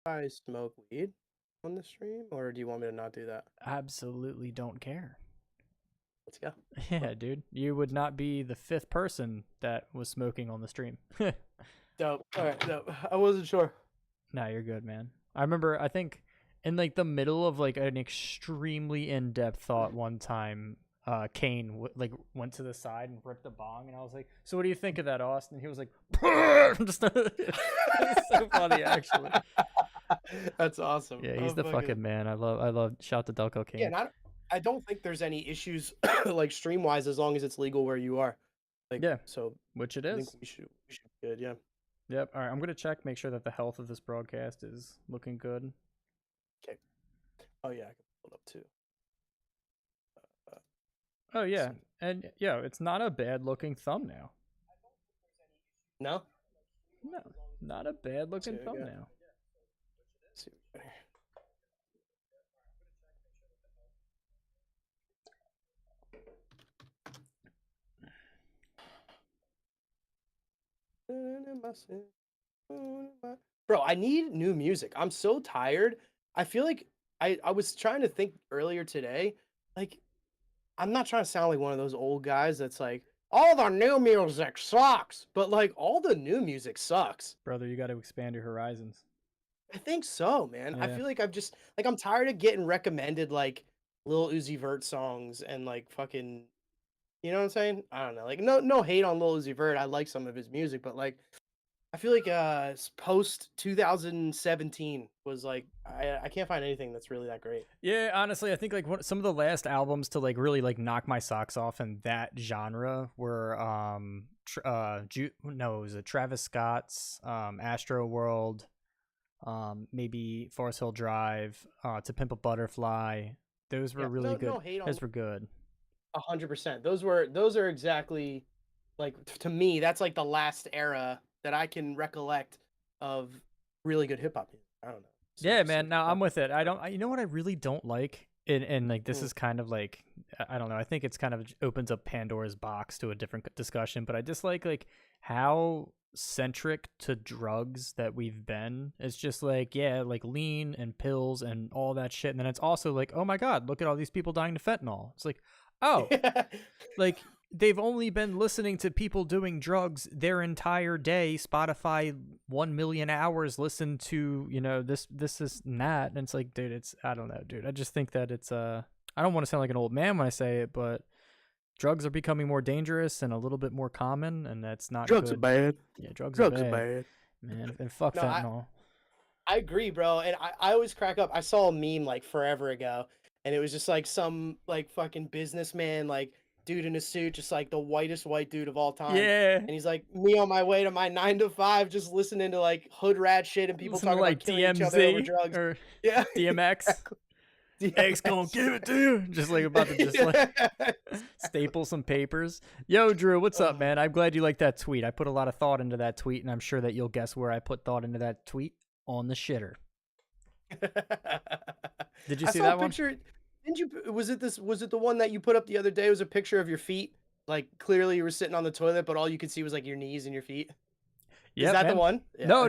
I smoke weed on the stream, or do you want me to not do that? Absolutely don't care. Let's go. Yeah, dude. You would not be the fifth person that was smoking on the stream. Dope. All right, dope. I wasn't sure. Nah, you're good, man. I remember, I think in like the middle of like an extremely in-depth thought one time, Kane like went to the side and ripped a bong, and I was like, "So what do you think of that, Austin?" He was like, just it's so funny, actually. That's awesome. Yeah, he's the fucking man. I love. Shout to Delco Kane. Yeah, and I don't think there's any issues like stream wise as long as it's legal where you are. Like, Yeah, so which it I think is. we should be good. Yeah. Yep. All right, I'm gonna check, make sure that the health of this broadcast is looking good. Okay. Oh yeah, I can pull it up too. Oh yeah, and yeah, it's not a bad looking thumbnail. No. No, not a bad looking Let's see what we got. thumbnail. Let's see what we got here. Bro, I need new music. I'm so tired. I feel like I was trying to think earlier today, like I'm not trying to sound like one of those old guys that's like, all the new music sucks, but like all the new music sucks. Brother, you got to expand your horizons. I think so, man. I Yeah. feel like I've just like I'm tired of getting recommended like Lil Uzi Vert songs and like fucking, you know what I'm saying? I don't know. Like no hate on Lil Uzi Vert. I like some of his music, but like I feel like post 2017 was like I can't find anything that's really that great. Yeah, honestly, I think like some of the last albums to like really like knock my socks off in that genre were no, it was Travis Scott's Astro World, maybe Forest Hill Drive, To Pimp a Butterfly. Those were really good. No hate on Those were good. 100%. Those are exactly like to me that's like the last era that I can recollect of really good hip hop music. I don't know. Yeah, man. No, I'm with it. I don't. You know what I really don't like, and like this is kind of like I don't know. I think it's kind of opens up Pandora's box to a different discussion. But I dislike like how centric to drugs that we've been. It's just like yeah, like lean and pills and all that shit. And then it's also like oh my god, look at all these people dying to fentanyl. It's like oh, like they've only been listening to people doing drugs their entire day. Spotify 1 million hours listen to, you know, this is and that. And it's like, dude, it's, I don't know, dude. I just think that it's, I don't want to sound like an old man when I say it, but drugs are becoming more dangerous and a little bit more common. And that's not drugs good. Are bad. Yeah, drugs are bad. Man, and fuck fentanyl. I agree, bro. And I always crack up. I saw a meme like forever ago and it was just like some like fucking businessman, like, dude in a suit, just like the whitest white dude of all time. Yeah. And he's like, me on my way to my 9 to 5, just listening to like hood rat shit and people talking like about killing DMZ each other over drugs. Or yeah, DMX. Exactly. X gonna give it to you. Just like about to just like staple some papers. Yo, Drew, what's up, man? I'm glad you like that tweet. I put a lot of thought into that tweet, and I'm sure that you'll guess where I put thought into that tweet. On the shitter. Did you see that one? Didn't you? Was it the one that you put up the other day? It was a picture of your feet. Like clearly you were sitting on the toilet, but all you could see was like your knees and your feet. Yeah, is that the one? Yeah, no.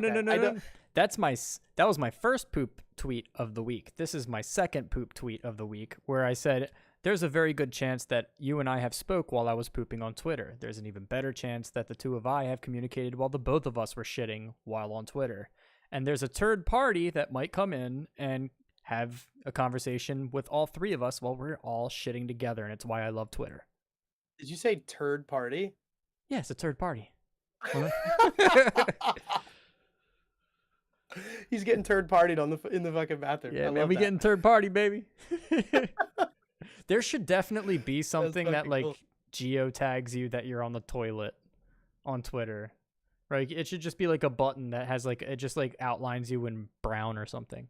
That was my first poop tweet of the week. This is my second poop tweet of the week, where I said there's a very good chance that you and I have spoke while I was pooping on Twitter. There's an even better chance that the two of I have communicated while the both of us were shitting while on Twitter. And there's a third party that might come in and have a conversation with all three of us while we're all shitting together, and it's why I love Twitter. Did you say third party? Yeah, it's a third party. He's getting third partied in the fucking bathroom. Yeah, man, we getting third party, baby. There should definitely be something that like geotags you that you're on the toilet on Twitter. Right? It should just be like a button that has like it just like outlines you in brown or something.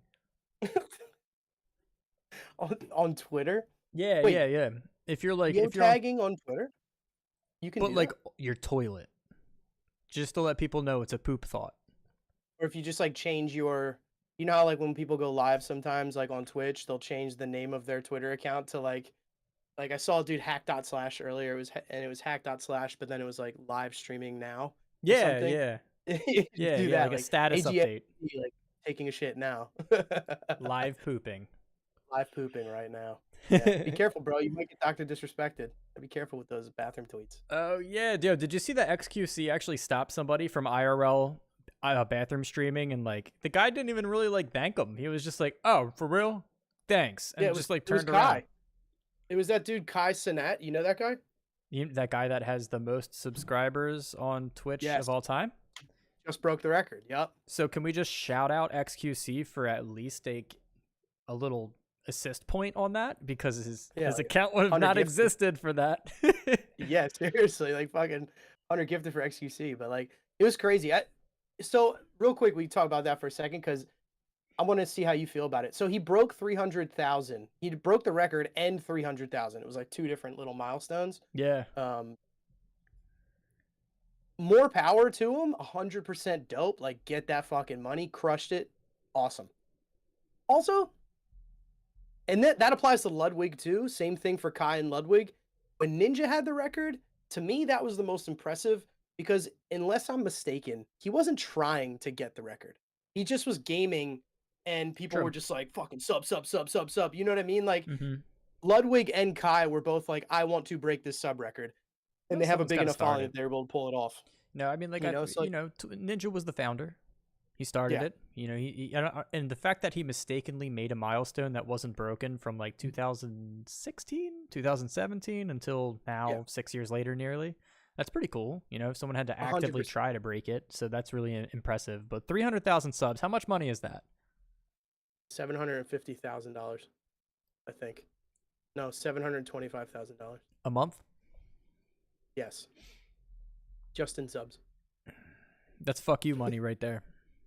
on Twitter? Yeah, wait, yeah. If you're like if you're tagging on Twitter, you can. But like your toilet, just to let people know it's a poop thought. Or if you just like change your, you know how like when people go live sometimes like on Twitch, they'll change the name of their Twitter account to like I saw a dude hack.slash earlier. It was hack.slash, but then it was like live streaming now. Yeah, yeah. Yeah, like a status update. Like taking a shit now. Live pooping. Live pooping right now. Yeah. Be careful, bro. You might get doctor disrespected. Be careful with those bathroom tweets. Oh yeah, dude. Did you see that XQC actually stopped somebody from IRL bathroom streaming, and like the guy didn't even really like thank him. He was just like, "Oh, for real? Thanks," and Yeah, just like it was turned around. Kai. It was that dude Kai Cenat. You know that guy? That guy that has the most subscribers on Twitch Yes. of all time. Just broke the record. Yep. So can we just shout out XQC for at least a little assist point on that, because his account would have not existed for that. Yeah, seriously, like fucking 100 gifted for XQC, but like it was crazy. So real quick, we talk about that for a second because I want to see how you feel about it. So he broke 300,000. He broke the record and 300,000. It was like two different little milestones. Yeah. More power to him. 100% dope. Like, get that fucking money. Crushed it. Awesome. Also, and that applies to Ludwig too. Same thing for Kai and Ludwig. When Ninja had the record, to me that was the most impressive because unless I'm mistaken, he wasn't trying to get the record. He just was gaming. And people were just like, fucking sub. You know what I mean? Like, Ludwig and Kai were both like, I want to break this sub record. And they have a big enough following that they're able to pull it off. No, I mean, like, Ninja was the founder. He started it. You know, he and the fact that he mistakenly made a milestone that wasn't broken from like 2016, 2017 until now, 6 years later nearly. That's pretty cool. You know, if someone had to actively 100%. Try to break it. So that's really impressive. But 300,000 subs, how much money is that? $750,000, I think. No, $725,000 a month. Yes, just in subs. That's fuck you money right there.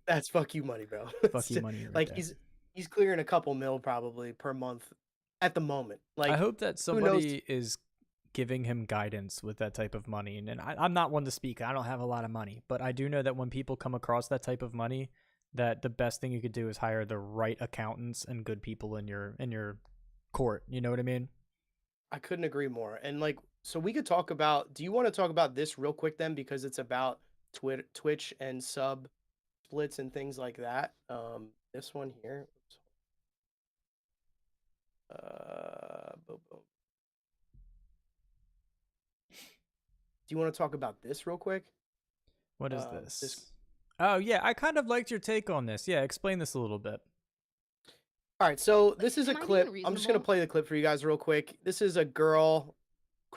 That's fuck you money, bro. Fuck you money. Right like there. he's clearing a couple mil probably per month at the moment. Like, I hope that somebody is giving him guidance with that type of money. And I'm not one to speak. I don't have a lot of money, but I do know that when people come across that type of money, that the best thing you could do is hire the right accountants and good people in your court. You know what I mean? I couldn't agree more. And like, so we could talk about, do you want to talk about this real quick then? Because it's about Twitch and sub splits and things like that. This one here. Boom. Do you want to talk about this real quick? What is this? Oh, yeah, I kind of liked your take on this. Yeah, explain this a little bit. All right, so this is a clip. I'm just going to play the clip for you guys real quick. This is a girl.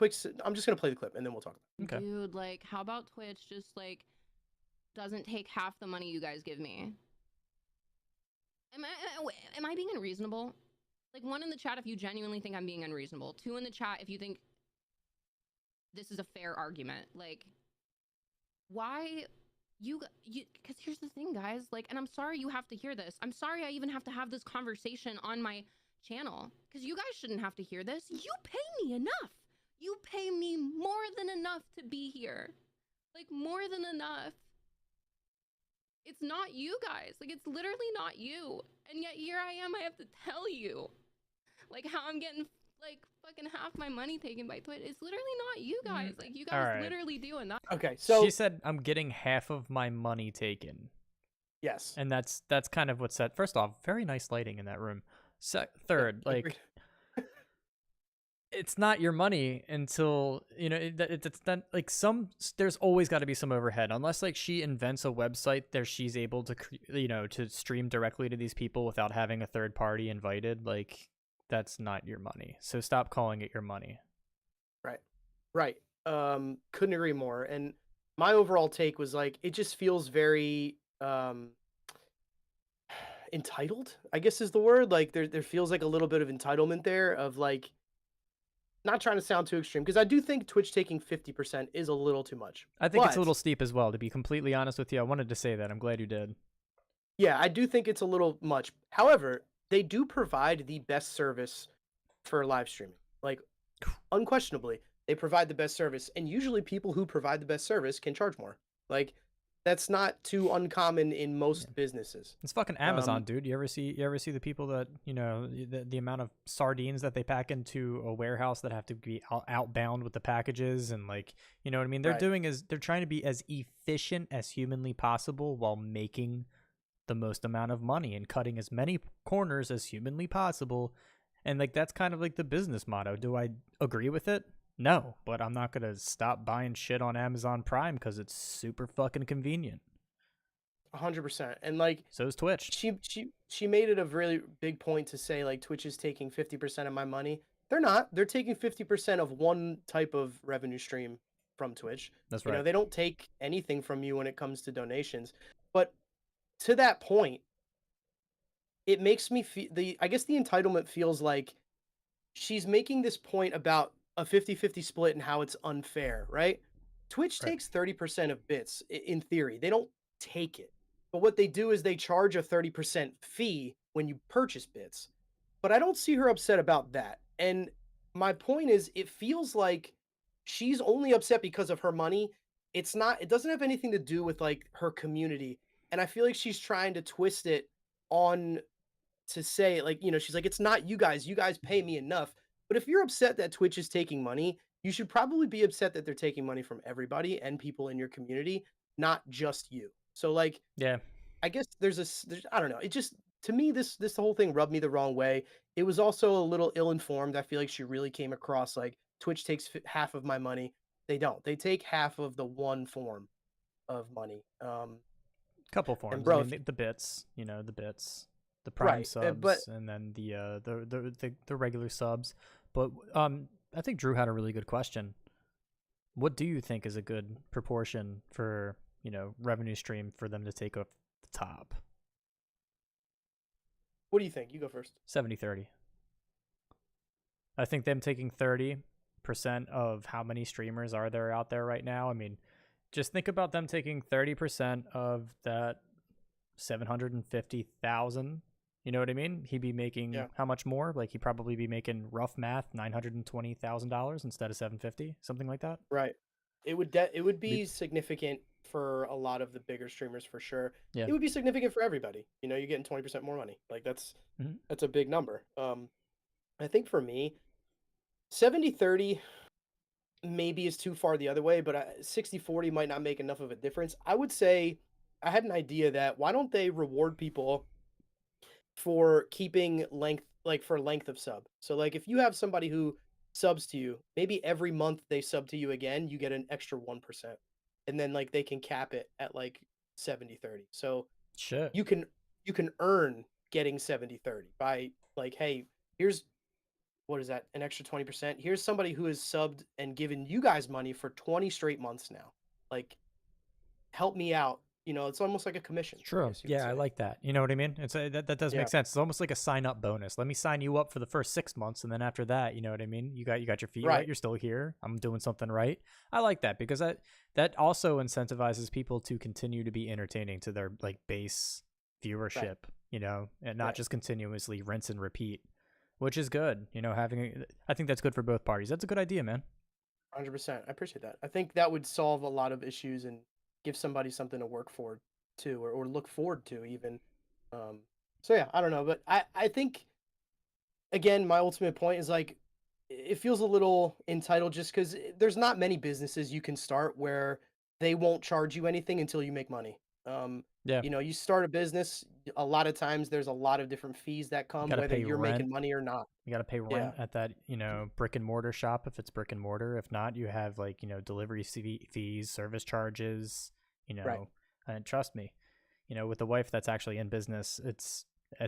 I'm just going to play the clip, and then we'll talk about it. Okay. Dude, like, how about Twitch just, like, doesn't take half the money you guys give me? Am I being unreasonable? Like, 1 in the chat if you genuinely think I'm being unreasonable. 2 in the chat if you think this is a fair argument. Like, why... because here's the thing, guys, like, and I'm sorry you have to hear this. I'm sorry I even have to have this conversation on my channel, because you guys shouldn't have to hear this. You pay me enough. You pay me more than enough to be here. Like, more than enough. It's not you guys. Like, it's literally not you. And yet here I am, I have to tell you, like, how I'm getting, like, fucking half my money taken by Twitch. It's literally not you guys. Like, you guys literally doing that. Okay, so she said I'm getting half of my money taken. Yes. And that's kind of what's said. First off, very nice lighting in that room. Third, like, it's not your money until, you know, it's not like there's always got to be some overhead, unless like she invents a website there she's able to, you know, to stream directly to these people without having a third party invited. Like, that's not your money. So stop calling it your money. Right. Couldn't agree more. And my overall take was like, it just feels very entitled, I guess is the word. Like there feels like a little bit of entitlement there of like, not trying to sound too extreme, because I do think Twitch taking 50% is a little too much. I think it's a little steep as well, to be completely honest with you. I wanted to say that. I'm glad you did. Yeah, I do think it's a little much. However, they do provide the best service for live streaming. Like, unquestionably, they provide the best service, and usually people who provide the best service can charge more. Like, that's not too uncommon in most businesses. It's fucking Amazon, dude. You ever see the people that, you know, the amount of sardines that they pack into a warehouse that have to be outbound with the packages, and like, you know what I mean? They're trying to be as efficient as humanly possible while making the most amount of money and cutting as many corners as humanly possible. And like that's kind of like the business motto. Do I agree with it? No, but I'm not gonna stop buying shit on Amazon Prime because it's super fucking convenient. 100%. And like, so is Twitch. She made it a really big point to say like Twitch is taking 50% of my money. They're not. They're taking 50% of one type of revenue stream from Twitch. That's You right. know, they don't take anything from you when it comes to donations. But to that point, it makes me feel I guess the entitlement feels like she's making this point about a 50-50 split and how it's unfair, right? Twitch Right. takes 30% of bits in theory. They don't take it. But what they do is they charge a 30% fee when you purchase bits. But I don't see her upset about that. And my point is, it feels like she's only upset because of her money. It doesn't have anything to do with like her community. And I feel like she's trying to twist it on to say, like, you know, she's like, it's not you guys pay me enough. But if you're upset that Twitch is taking money, you should probably be upset that they're taking money from everybody and people in your community, not just you. So like, yeah, I guess there's I don't know. It just, to me, this whole thing rubbed me the wrong way. It was also a little ill-informed. I feel like she really came across like Twitch takes half of my money. They don't. They take half of the one form of money. couple forms. bro, I mean, the bits, you know, the bits, the Prime Right, subs, but- and then the regular subs. But I think Drew had a really good question. What do you think is a good proportion for, you know, revenue stream for them to take off the top? What do you think? You go first. 70-30. I think them taking 30% of how many streamers are there out there right now. I mean, just think about them taking 30% of that 750,000. You know what I mean? He'd be making how much more? Like he'd probably be making, rough math, $920,000 instead of 750, something like that. Right. It would be significant for a lot of the bigger streamers for sure. Yeah. It would be significant for everybody. You know, you're getting 20% more money. Like that's a big number. I think for me, 70-30 maybe is too far the other way, but 60-40 might not make enough of a difference. I would say I had an idea that why don't they reward people for keeping length, like for length of sub. So like if you have somebody who subs to you, maybe every month they sub to you again, you get an extra 1%. And then like they can cap it at like 70-30. So Shit. you can earn getting 70-30 by like, hey, here's, what is that, an extra 20%? Here's somebody who has subbed and given you guys money for 20 straight months now. Like, help me out. You know, it's almost like a commission. True. Yeah, I like that. You know what I mean? It's that does make sense. It's almost like a sign-up bonus. Let me sign you up for the first 6 months, and then after that, you know what I mean? You got your feet right. You're still here. I'm doing something right. I like that because that also incentivizes people to continue to be entertaining to their like base viewership, you know, and not just continuously rinse and repeat, which is good. You know, I think that's good for both parties. That's a good idea, man. 100%. I appreciate that. I think that would solve a lot of issues and give somebody something to work for to, or look forward to even. So yeah, I don't know, but I think, again, my ultimate point is like, it feels a little entitled just because there's not many businesses you can start where they won't charge you anything until you make money. You know, you start a business, a lot of times there's a lot of different fees that come, whether you're making money or not. You got to pay rent at that, you know, brick and mortar shop if it's brick and mortar. If not, you have like, you know, delivery fees, service charges, you know, and trust me, you know, with the wife that's actually in business, it's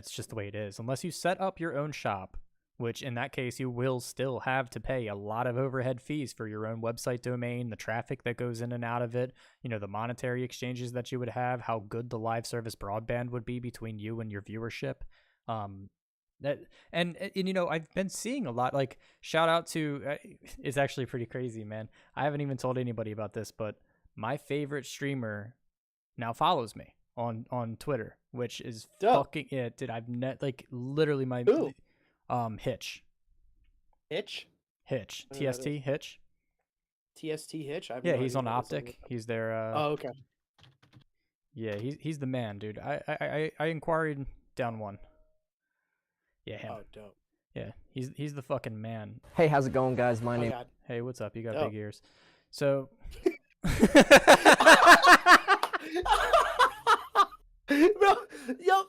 just the way it is. Unless you set up your own shop, which in that case, you will still have to pay a lot of overhead fees for your own website domain, the traffic that goes in and out of it, you know, the monetary exchanges that you would have, how good the live service broadband would be between you and your viewership. And you know, I've been seeing a lot, like, shout out to, it's actually pretty crazy, man. I haven't even told anybody about this, but my favorite streamer now follows me on Twitter, which is fucking it, dude. I've like literally my Hitch. TST Hitch. TST Hitch. He's on Optic. He's their. Oh, okay. Yeah, he's the man, dude. I inquired down one. Yeah, him. Oh, dope. Yeah, he's the fucking man. Hey, how's it going, guys? My name. God. Hey, what's up? You got big ears. So. Bro, yo.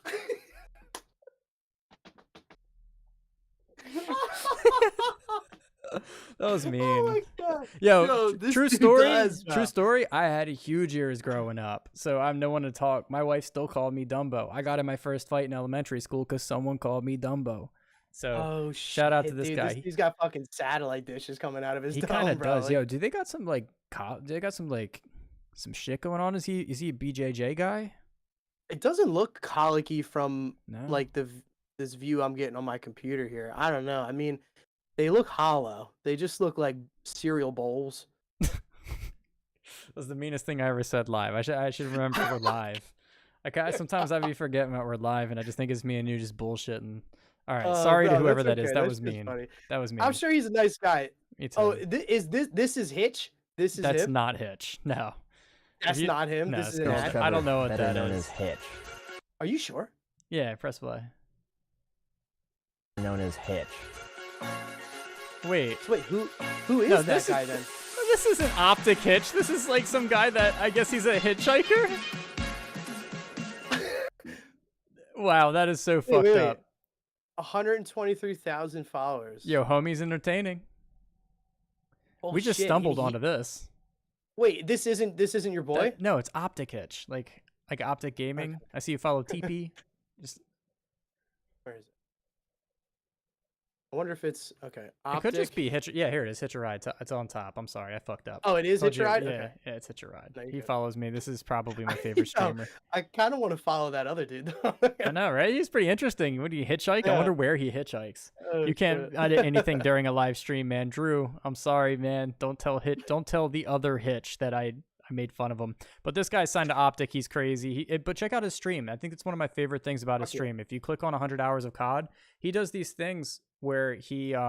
That was Oh mean. my god. Yo, Yo, this true dude story. does, True bro. story. I had huge ears growing up, so I'm no one to talk. My wife still called me Dumbo. I got in my first fight in elementary school because someone called me Dumbo. So Oh shout out to shit, this dude. guy. This dude's got fucking satellite dishes coming out of his He dome, kind of bro. does. Like, Yo, do they got some like do they got some like some shit going on? Is he a BJJ guy? it doesn't look colicky from No. like this view I'm getting on my computer here. I don't know. I mean, they look hollow. They just look like cereal bowls. That was the meanest thing I ever said live. I should remember we're live. Sometimes I be forgetting that we're live, and I just think it's me and you just bullshitting. All right, sorry to Bro, whoever that's that is. okay. That That's was just mean. funny. That was mean. I'm sure he's a nice guy. Me too. Oh, this is Hitch. This is That's him. not Hitch. No. That's you- not him. no, this it's is an called ad. Trevor. I don't know what better that known is. as Hitch. Are you sure? Yeah, press play. Known as Hitch. Wait. So wait, who is No, that this guy is- then? This isn't Optic Hitch. This is like some guy that I guess he's a hitchhiker. Wow, that is so fucked wait. up. 123,000 followers. Yo, homie's entertaining. Oh, We just shit, stumbled onto this. Wait, this isn't your boy? No, it's Optic Hitch. Like Optic Gaming. Okay. I see you follow TP. Just Where is it? I wonder if it's okay. it Optic. could just be Hitch. Yeah, here it is. Hitch a Ride. It's on top. I'm sorry, I fucked up. Oh, it is Told Hitch you- a Ride? Yeah, Okay. yeah, it's Hitch a Ride. No, you're He good. follows me. This is probably my favorite Yo, streamer. I kind of want to follow that other dude. though. I know, right? He's pretty interesting. What do you hitchhike? I Yeah. wonder where he hitchhikes. Oh, You can't shit. edit anything during a live stream, man. Drew, I'm sorry, man. Don't tell the other Hitch that I made fun of him. But this guy's signed to Optic. He's crazy. But check out his stream. I think it's one of my favorite things about his Fuck yeah. stream. If you click on 100 hours of COD, he does these things where he'll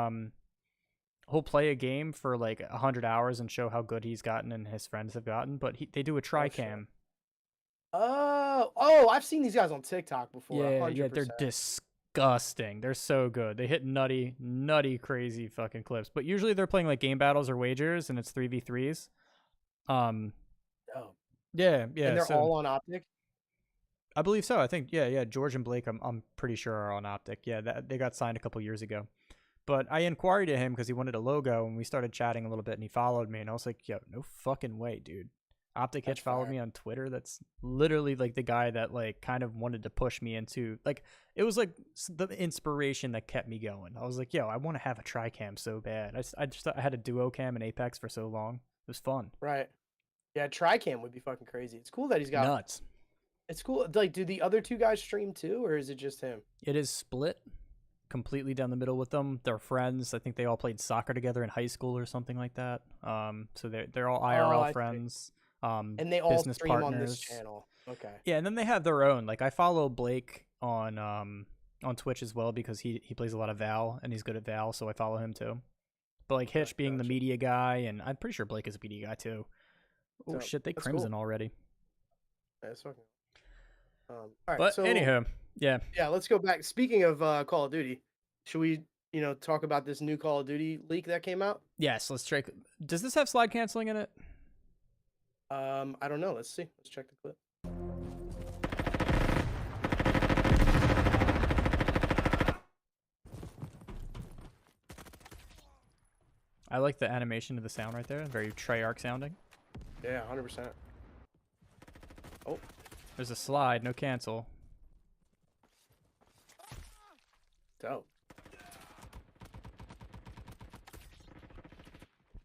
play a game for like 100 hours and show how good he's gotten and his friends have gotten. But they do a try shit. cam. Oh, I've seen these guys on TikTok before. Yeah, 100%. they're disgusting. They're so good. They hit nutty, crazy fucking clips. But usually they're playing like game battles or wagers, and it's 3v3s. Oh. Yeah. And they're so all on Optic. I believe so. I think yeah. George and Blake, I'm pretty sure are on Optic. Yeah, they got signed a couple years ago. But I inquired to him because he wanted a logo, and we started chatting a little bit, and he followed me, and I was like, yo, no fucking way, dude. Optic Hitch That's followed fire. me on Twitter. That's literally like the guy that like kind of wanted to push me into like it was like the inspiration that kept me going. I was like, yo, I want to have a tri-cam so bad. I had a duo cam in Apex for so long. It was fun. Right. Yeah, Tricam would be fucking crazy. It's cool that he's got. Nuts. It's cool. Like, do the other two guys stream too, or is it just him? It is split completely down the middle with them. They're friends. I think they all played soccer together in high school or something like that. So they're all IRL I see. friends. And they all business stream on partners. this channel. Okay. Yeah, and then they have their own. Like I follow Blake on Twitch as well because he plays a lot of Val and he's good at Val, so I follow him too. But like Hitch being the Gotcha. media guy, and I'm pretty sure Blake is a media guy too. Oh Dope. shit, they That's crimson cool. already. Yeah, it's fucking. All right. But so anywho, yeah. yeah, let's go back. Speaking of Call of Duty, should we talk about this new Call of Duty leak that came out? Yes, let's check. Does this have slide canceling in it? I don't know. Let's see. Let's check the clip. I like the animation of the sound right there. Very Treyarch sounding. Yeah, 100%. Oh, There's a slide, no cancel. dope.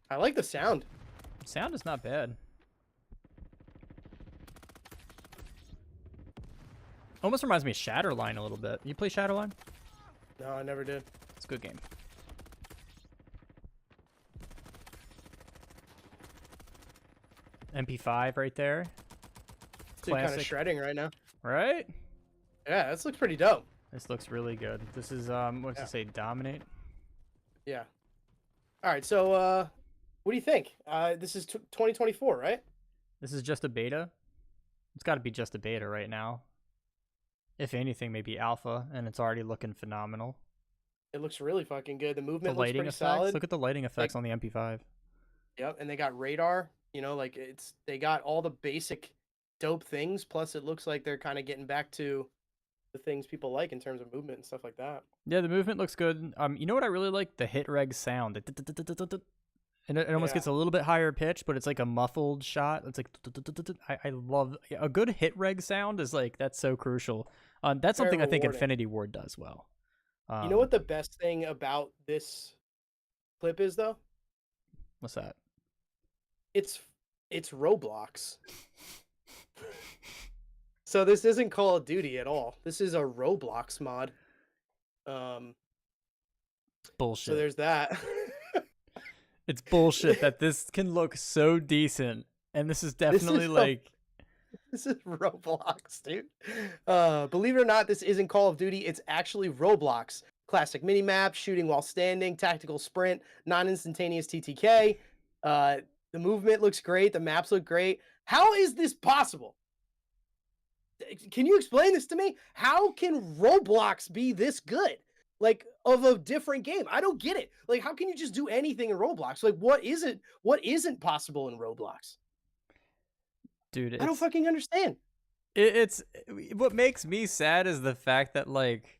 I like the sound. Sound is not bad. Almost reminds me of Shatterline a little bit. You play Shatterline? No, I never did. It's a good game. MP5 right there. Dude, kind of Classic. shredding right now. Right? Yeah, this looks pretty dope. This looks really good. This is what does Yeah. it say? Dominate. Yeah. All right. So, what do you think? This is 2024, right? This is just a beta. It's got to be just a beta right now. If anything, maybe alpha, and it's already looking phenomenal. It looks really fucking good. The The movement looks lighting pretty effects. solid. Look at the lighting effects on the MP5. Yep, and they got radar. Like they got all the basic dope things. Plus, it looks like they're kind of getting back to the things people like in terms of movement and stuff like that. Yeah, the movement looks good. You know what I really like? The hit reg sound. And it almost Yeah. gets a little bit higher pitch, but it's like a muffled shot. It's like I love a good hit reg sound is like that's so crucial. That's Very something I think rewarding. Infinity Ward does well. You know what the best thing about this clip is though? What's that? It's Roblox. So this isn't Call of Duty at all. This is a Roblox mod. Bullshit. So there's that. It's bullshit that this can look so decent, and this is definitely this is Roblox, dude. Believe it or not, this isn't Call of Duty. It's actually Roblox. Classic minimap, shooting while standing, tactical sprint, non-instantaneous TTK. The movement looks great. The maps look great. How is this possible? Can you explain this to me? How can Roblox be this good? Like, of a different game? I don't get it. Like, how can you just do anything in Roblox? Like, what isn't possible in Roblox? dude. I don't fucking understand. It's what makes me sad is the fact that like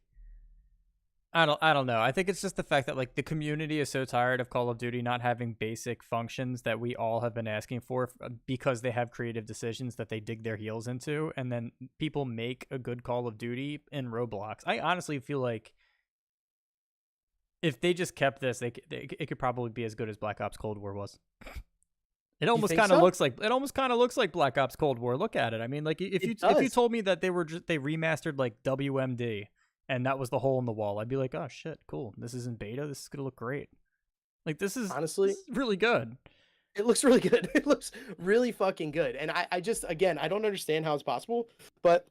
I don't know. I think it's just the fact that like the community is so tired of Call of Duty not having basic functions that we all have been asking for because they have creative decisions that they dig their heels into, and then people make a good Call of Duty in Roblox. I honestly feel like if they just kept this, it could probably be as good as Black Ops Cold War was. It almost kind of looks like Black Ops Cold War. Look at it. I mean, like if you told me that they remastered like WMD and that was the hole in the wall, I'd be like, oh shit, cool. This is in beta. This is gonna look great. Like this is honestly really good. It looks really good. It looks really fucking good. And I just again I don't understand how it's possible. But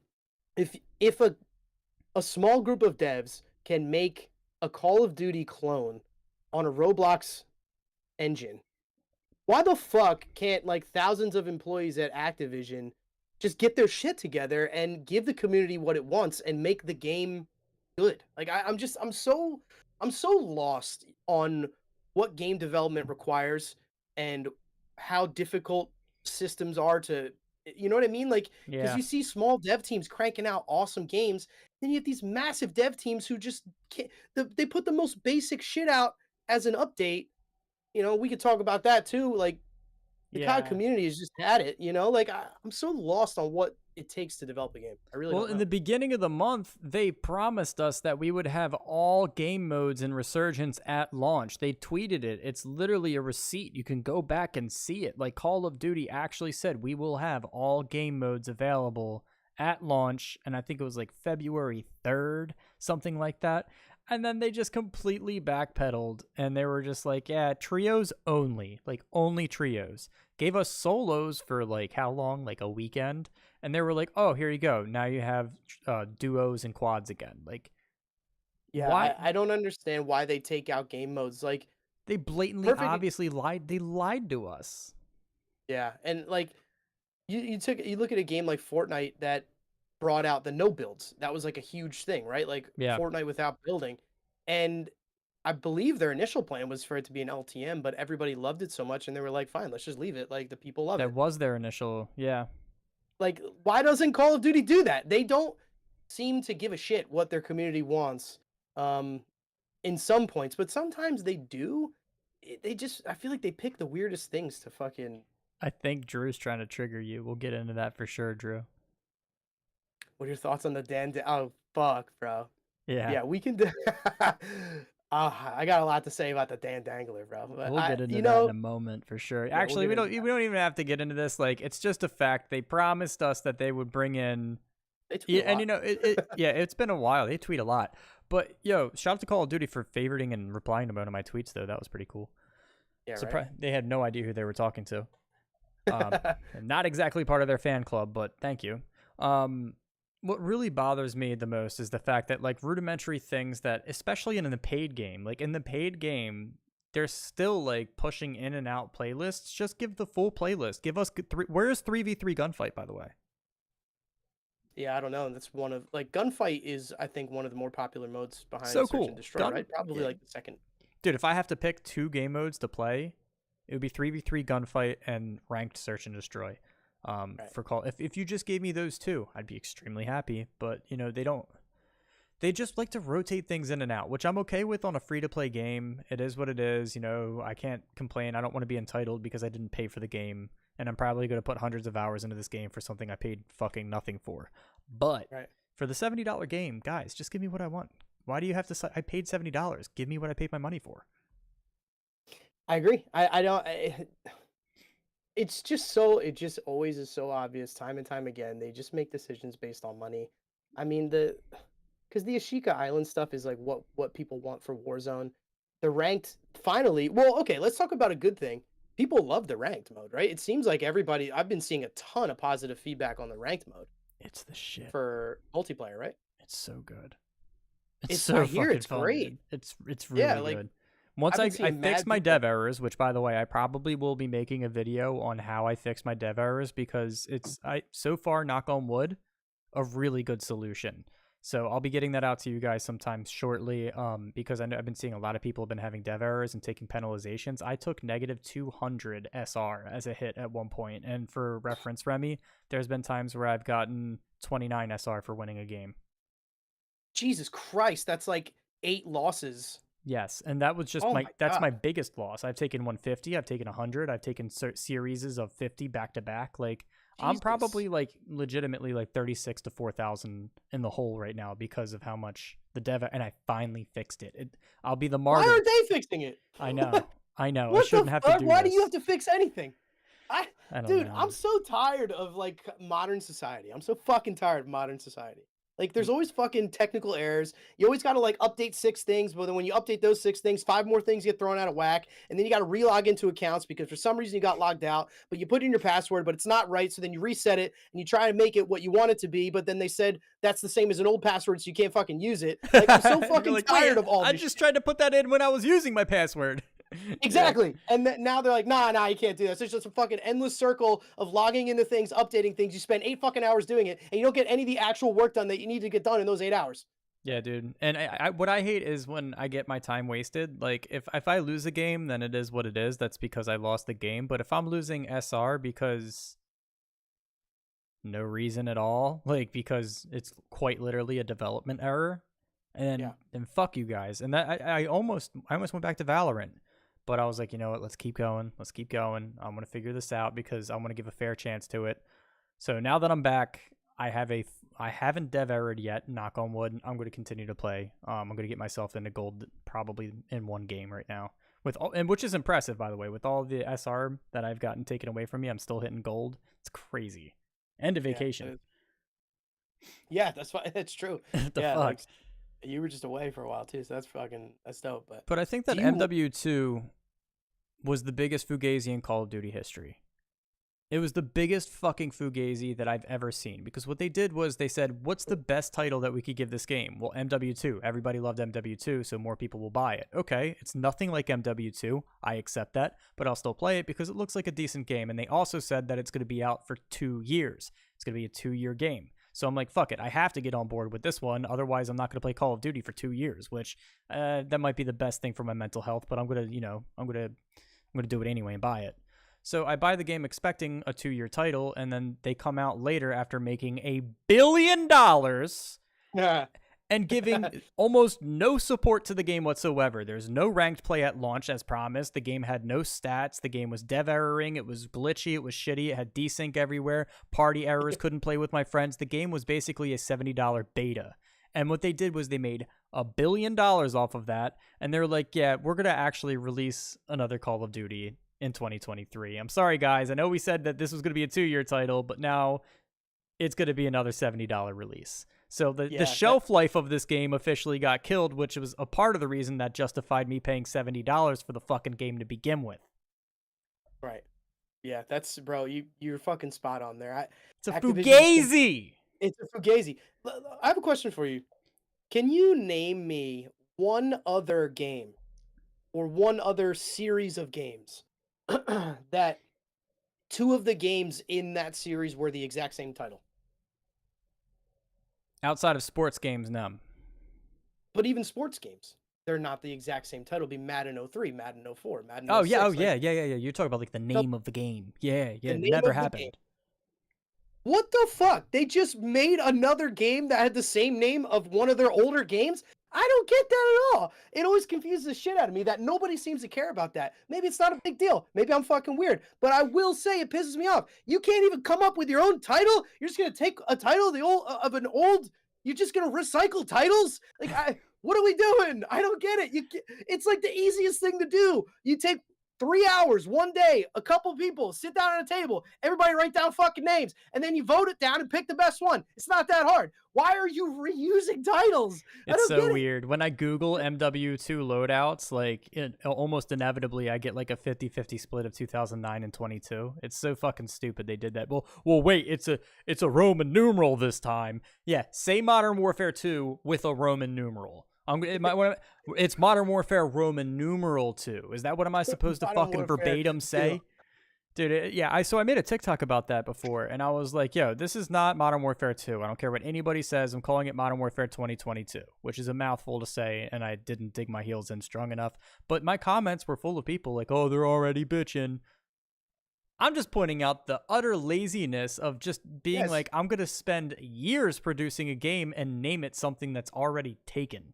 if a small group of devs can make a Call of Duty clone on a Roblox engine, why the fuck can't like thousands of employees at Activision just get their shit together and give the community what it wants and make the game good? Like I'm so lost on what game development requires and how difficult systems are to, you know what I mean? Like, because you see small dev teams cranking out awesome games, then you have these massive dev teams who just can't, they put the most basic shit out as an update. You know, we could talk about that too. Like, the COD community has just had it, you know? Like, I'm so lost on what it takes to develop a game. I really don't know. In the beginning of the month, they promised us that we would have all game modes in Resurgence at launch. They tweeted it. It's literally a receipt. You can go back and see it. Like, Call of Duty actually said we will have all game modes available at launch, and I think it was like February 3rd, something like that. And then they just completely backpedaled, and they were just like, yeah, trios only, like only trios. Gave us solos for like how long? Like a weekend. And they were like, oh, here you go. Now you have duos and quads again. Like, yeah, why? I don't understand why they take out game modes. Like, they blatantly, obviously lied. They lied to us. Yeah, and like, you look at a game like Fortnite that brought out the no builds. That was like a huge thing, right? Like Fortnite without building. And I believe their initial plan was for it to be an LTM, but everybody loved it so much and they were like, fine, let's just leave it. Like the people love it. That was their initial, Like, why doesn't Call of Duty do that? They don't seem to give a shit what their community wants in some points, but sometimes they do. I feel like they pick the weirdest things to fucking... I think Drew's trying to trigger you. We'll get into that for sure, Drew. What are your thoughts on the Dan? Oh, fuck, bro. Yeah. Yeah, we can do... I got a lot to say about the Dan Dangler, bro. But we'll get into that in a moment for sure. Yeah, actually, we don't even have to get into this. Like, it's just a fact. They promised us that they would bring in... They tweet a lot. And, you know, it's been a while. They tweet a lot. But, yo, shout out to Call of Duty for favoriting and replying to one of my tweets, though. That was pretty cool. Yeah, right? They had no idea who they were talking to. Not exactly part of their fan club, but thank you. What really bothers me the most is the fact that like rudimentary things that, especially in the paid game, like in the paid game, they're still like pushing in and out playlists. Just give the full playlist. Give us where's 3v3 gunfight, by the way? Yeah, I don't know. That's one of like gunfight is I think one of the more popular modes behind Search and Destroy, right? Probably like the second. Dude, if I have to pick 2 game modes to play, it would be 3v3 gunfight and ranked search and destroy. Right. For call. If you just gave me those two, I'd be extremely happy. But you know, they don't. They just like to rotate things in and out, which I'm okay with on a free to play game. It is what it is. You know, I can't complain. I don't want to be entitled because I didn't pay for the game, and I'm probably going to put hundreds of hours into this game for something I paid fucking nothing for. But Right. for the $70 game, guys, just give me what I want. Why do you have to? I paid $70. Give me what I paid my money for. I agree. I don't. It's just so. It just always is so obvious, time and time again. They just make decisions based on money. I mean, because the Ashika Island stuff is like what people want for Warzone. The ranked finally. Well, okay, let's talk about a good thing. People love the ranked mode, right? It seems like everybody. I've been seeing a ton of positive feedback on the ranked mode It's the shit. for multiplayer, right? It's so good. It's so I hear fucking it's fun, great. dude. It's really Yeah, like, good. Once I've I been seeing fix mad my people- dev errors, which by the way, I probably will be making a video on how I fix my dev errors because it's so far, knock on wood, a really good solution. So I'll be getting that out to you guys sometime shortly. Because I know I've been seeing a lot of people have been having dev errors and taking penalizations. I took negative 200 SR as a hit at one point, and for reference, Remy, there's been times where I've gotten 29 SR for winning a game. Jesus Christ, that's like 8 losses. Yes, and that was just Oh my my that's my God. biggest loss. I've taken 150, I've taken 100, I've taken series of 50 back to back. Like I'm Jesus. probably like legitimately like 36 to 4,000 in the hole right now because of how much the dev, and I finally fixed it. I'll be the Why martyr. aren't they fixing it? I know. I know. I What shouldn't the have fuck? to do Why this. do you have to fix anything? I don't Dude, know. I'm so tired of like modern society. I'm so fucking tired of modern society. Like, there's always fucking technical errors. You always got to like update 6 things, but then when you update those 6 things, 5 more things get thrown out of whack, and then you got to relog into accounts because for some reason you got logged out, but you put in your password, but it's not right. So then you reset it and you try to make it what you want it to be, but then they said that's the same as an old password, so you can't fucking use it. Like, I'm so You're fucking like, tired "Wait, of all I this. just tried to put that in when I was using my password. Exactly. And now they're like, nah, you can't do this. It's just a fucking endless circle of logging into things, updating things. You spend 8 fucking hours doing it, and you don't get any of the actual work done that you need to get done in those 8 hours. Yeah, dude. And what I hate is when I get my time wasted. Like if I lose a game, then it is what it is. That's because I lost the game. But if I'm losing SR because no reason at all, like because it's quite literally a development error, and then fuck you guys. And that I almost went back to Valorant. But I was like, you know what? Let's keep going. I'm going to figure this out because I want to give a fair chance to it. So now that I'm back, I haven't dev errored yet, knock on wood. I'm going to continue to play. I'm going to get myself into gold probably in one game right now. Which is impressive, by the way. With all the SR that I've gotten taken away from me, I'm still hitting gold. It's crazy. End of vacation. Yeah, that's fine. That's true. The yeah, fuck? like, you were just away for a while too, so that's dope. But I think that MW2 was the biggest Fugazi in Call of Duty history. It was the biggest fucking Fugazi that I've ever seen, because what they did was they said, what's the best title that we could give this game? Well, MW2. Everybody loved MW2, so more people will buy it. Okay, it's nothing like MW2. I accept that, but I'll still play it because it looks like a decent game. And they also said that it's going to be out for 2 years. It's going to be a 2-year game. So I'm like, fuck it. I have to get on board with this one. Otherwise, I'm not going to play Call of Duty for 2 years, which that might be the best thing for my mental health, but I'm going to do it anyway and buy it. So I buy the game expecting a 2-year title, and then they come out later after making $1 billion and giving almost no support to the game whatsoever. There's no ranked play at launch as promised. The game had no stats. The game was dev erroring. It was glitchy. It was shitty. It had desync everywhere. Party errors. Couldn't play with my friends. The game was basically a $70 beta. And what they did was they made $1 billion off of that. And they're like, yeah, we're going to actually release another Call of Duty in 2023. I'm sorry, guys. I know we said that this was going to be a 2-year title, but now it's going to be another $70 release. So the shelf life of this game officially got killed, which was a part of the reason that justified me paying $70 for the fucking game to begin with. Right. Yeah, that's, bro, you're fucking spot on there. It's a Fugazi! It's a Fugazi. I have a question for you. Can you name me one other game or one other series of games that 2 of the games in that series were the exact same title? Outside of sports games, no. But even sports games, they're not the exact same title. It'd be Madden 03, Madden 04, Madden 06. Oh, yeah. You're talking about like the name of the game. Yeah. It never happened. What the fuck? They just made another game that had the same name of one of their older games? I don't get that at all. It always confuses the shit out of me that nobody seems to care about that. Maybe it's not a big deal. Maybe I'm fucking weird. But I will say it pisses me off. You can't even come up with your own title. You're just gonna take a title of an old. You're just gonna recycle titles? Like, what are we doing? I don't get it. It's like the easiest thing to do. You take 3 hours, one day, a couple people sit down at a table, everybody write down fucking names, and then you vote it down and pick the best one. It's not that hard. Why are you reusing titles? It's so weird. When I Google MW2 loadouts, like almost inevitably I get like a 50-50 split of 2009 and 22. It's so fucking stupid they did that. Well, wait, it's a Roman numeral this time. Yeah, say Modern Warfare 2 with a Roman numeral. It's Modern Warfare Roman numeral 2. Is that what am I supposed to fucking verbatim say? Dude, yeah, so I made a TikTok about that before, and I was like, yo, this is not Modern Warfare 2. I don't care what anybody says. I'm calling it Modern Warfare 2022, which is a mouthful to say, and I didn't dig my heels in strong enough. But my comments were full of people like, oh, they're already bitching. I'm just pointing out the utter laziness of just being like, I'm going to spend years producing a game and name it something that's already taken.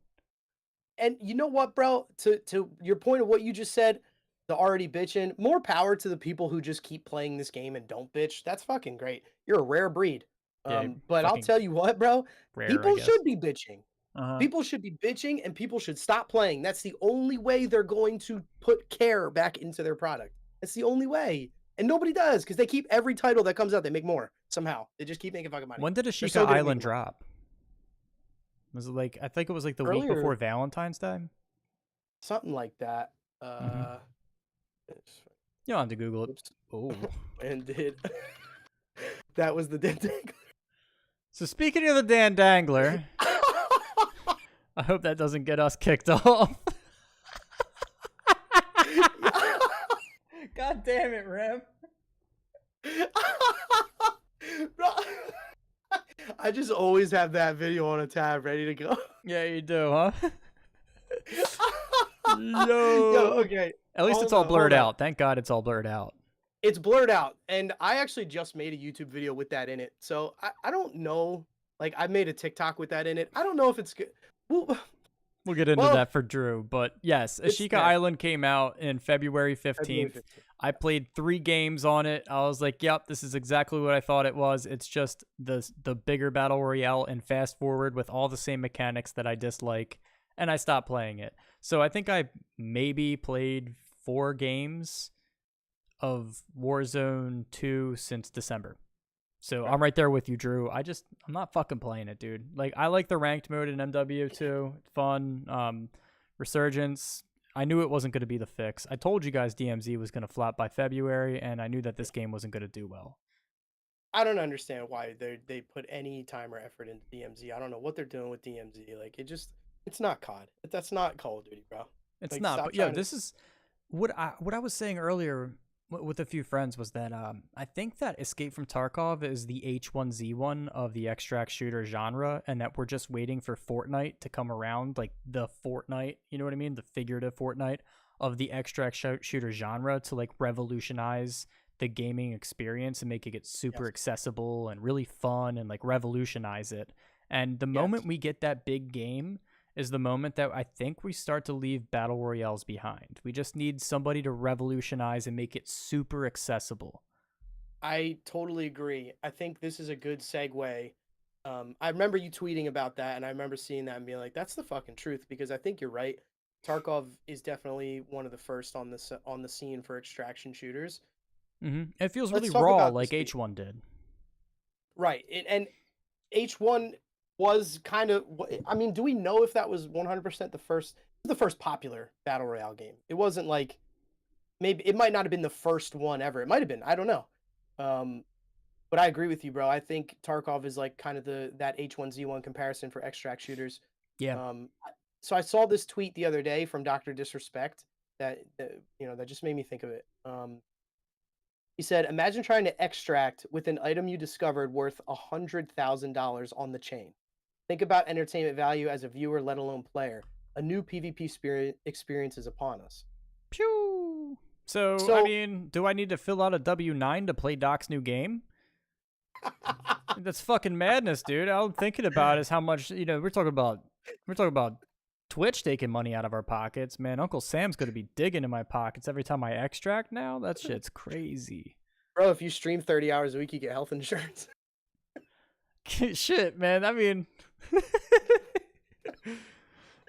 And you know what, bro? To your point of what you just said, the already bitching, more power to the people who just keep playing this game and don't bitch. That's fucking great. You're a rare breed. Yeah, but I'll tell you what, bro. Rare, people should be bitching. Uh-huh. People should be bitching, and people should stop playing. That's the only way they're going to put care back into their product. That's the only way. And nobody does, because they keep every title that comes out, they make more somehow. They just keep making fucking money. When did Ashika Island drop? Was it like, I think it was like the week before Valentine's Day? Something like that. You don't have to Google it. Oh. And that was the Dan Dangler. So speaking of the Dan Dangler, I hope that doesn't get us kicked off. God damn it, Rem. I just always have that video on a tab ready to go. Yeah, you do, huh? Yo, okay. At least it's all blurred out. Thank God it's all blurred out. It's blurred out. And I actually just made a YouTube video with that in it. So I don't know. Like, I made a TikTok with that in it. I don't know if it's good. We'll get into that for Drew. But yes, Ashika Island came out in February 15th. I played 3 games on it. I was like, yep, this is exactly what I thought it was. It's just the bigger Battle Royale and fast forward with all the same mechanics that I dislike. And I stopped playing it. So I think I maybe played 4 games of Warzone 2 since December. So I'm right there with you, Drew. I'm not fucking playing it, dude. Like, I like the ranked mode in MW2. It's fun. Resurgence, I knew it wasn't going to be the fix. I told you guys DMZ was going to flop by February, and I knew that this game wasn't going to do well. I don't understand why they put any time or effort into DMZ. I don't know what they're doing with DMZ. Like, it's not COD. That's not Call of Duty, bro. It's not. But yeah, this is what I was saying earlier with a few friends was that I think that Escape from Tarkov is the H1Z1 of the extract shooter genre, and that we're just waiting for Fortnite to come around, like the Fortnite, you know what I mean? The figurative Fortnite of the extract shooter genre to like revolutionize the gaming experience and make it super accessible and really fun and like revolutionize it. And the moment we get that big game is the moment that I think we start to leave battle royales behind. We just need somebody to revolutionize and make it super accessible. I totally agree. I think this is a good segue. I remember you tweeting about that, and I remember seeing that and being like, that's the fucking truth, because I think you're right. Tarkov is definitely one of the first on the scene for extraction shooters. Mm-hmm. It feels really raw, like H1 did. Right, and H1 was kind of, I mean, do we know if that was 100% the first popular battle royale game? It wasn't like, maybe it might not have been the first one ever. It might have been, I don't know. But I agree with you, bro. I think Tarkov is like kind of that H1Z1 comparison for extract shooters. Yeah. So I saw this tweet the other day from Dr. Disrespect that just made me think of it. He said, imagine trying to extract with an item you discovered worth $100,000 on the chain. Think about entertainment value as a viewer, let alone player. A new PvP experience is upon us. Pew! So, I mean, do I need to fill out a W-9 to play Doc's new game? That's fucking madness, dude. All I'm thinking about is how much, we're talking about Twitch taking money out of our pockets, man. Uncle Sam's gonna be digging in my pockets every time I extract now. That shit's crazy. Bro, if you stream 30 hours a week, you get health insurance. Shit, man. I mean,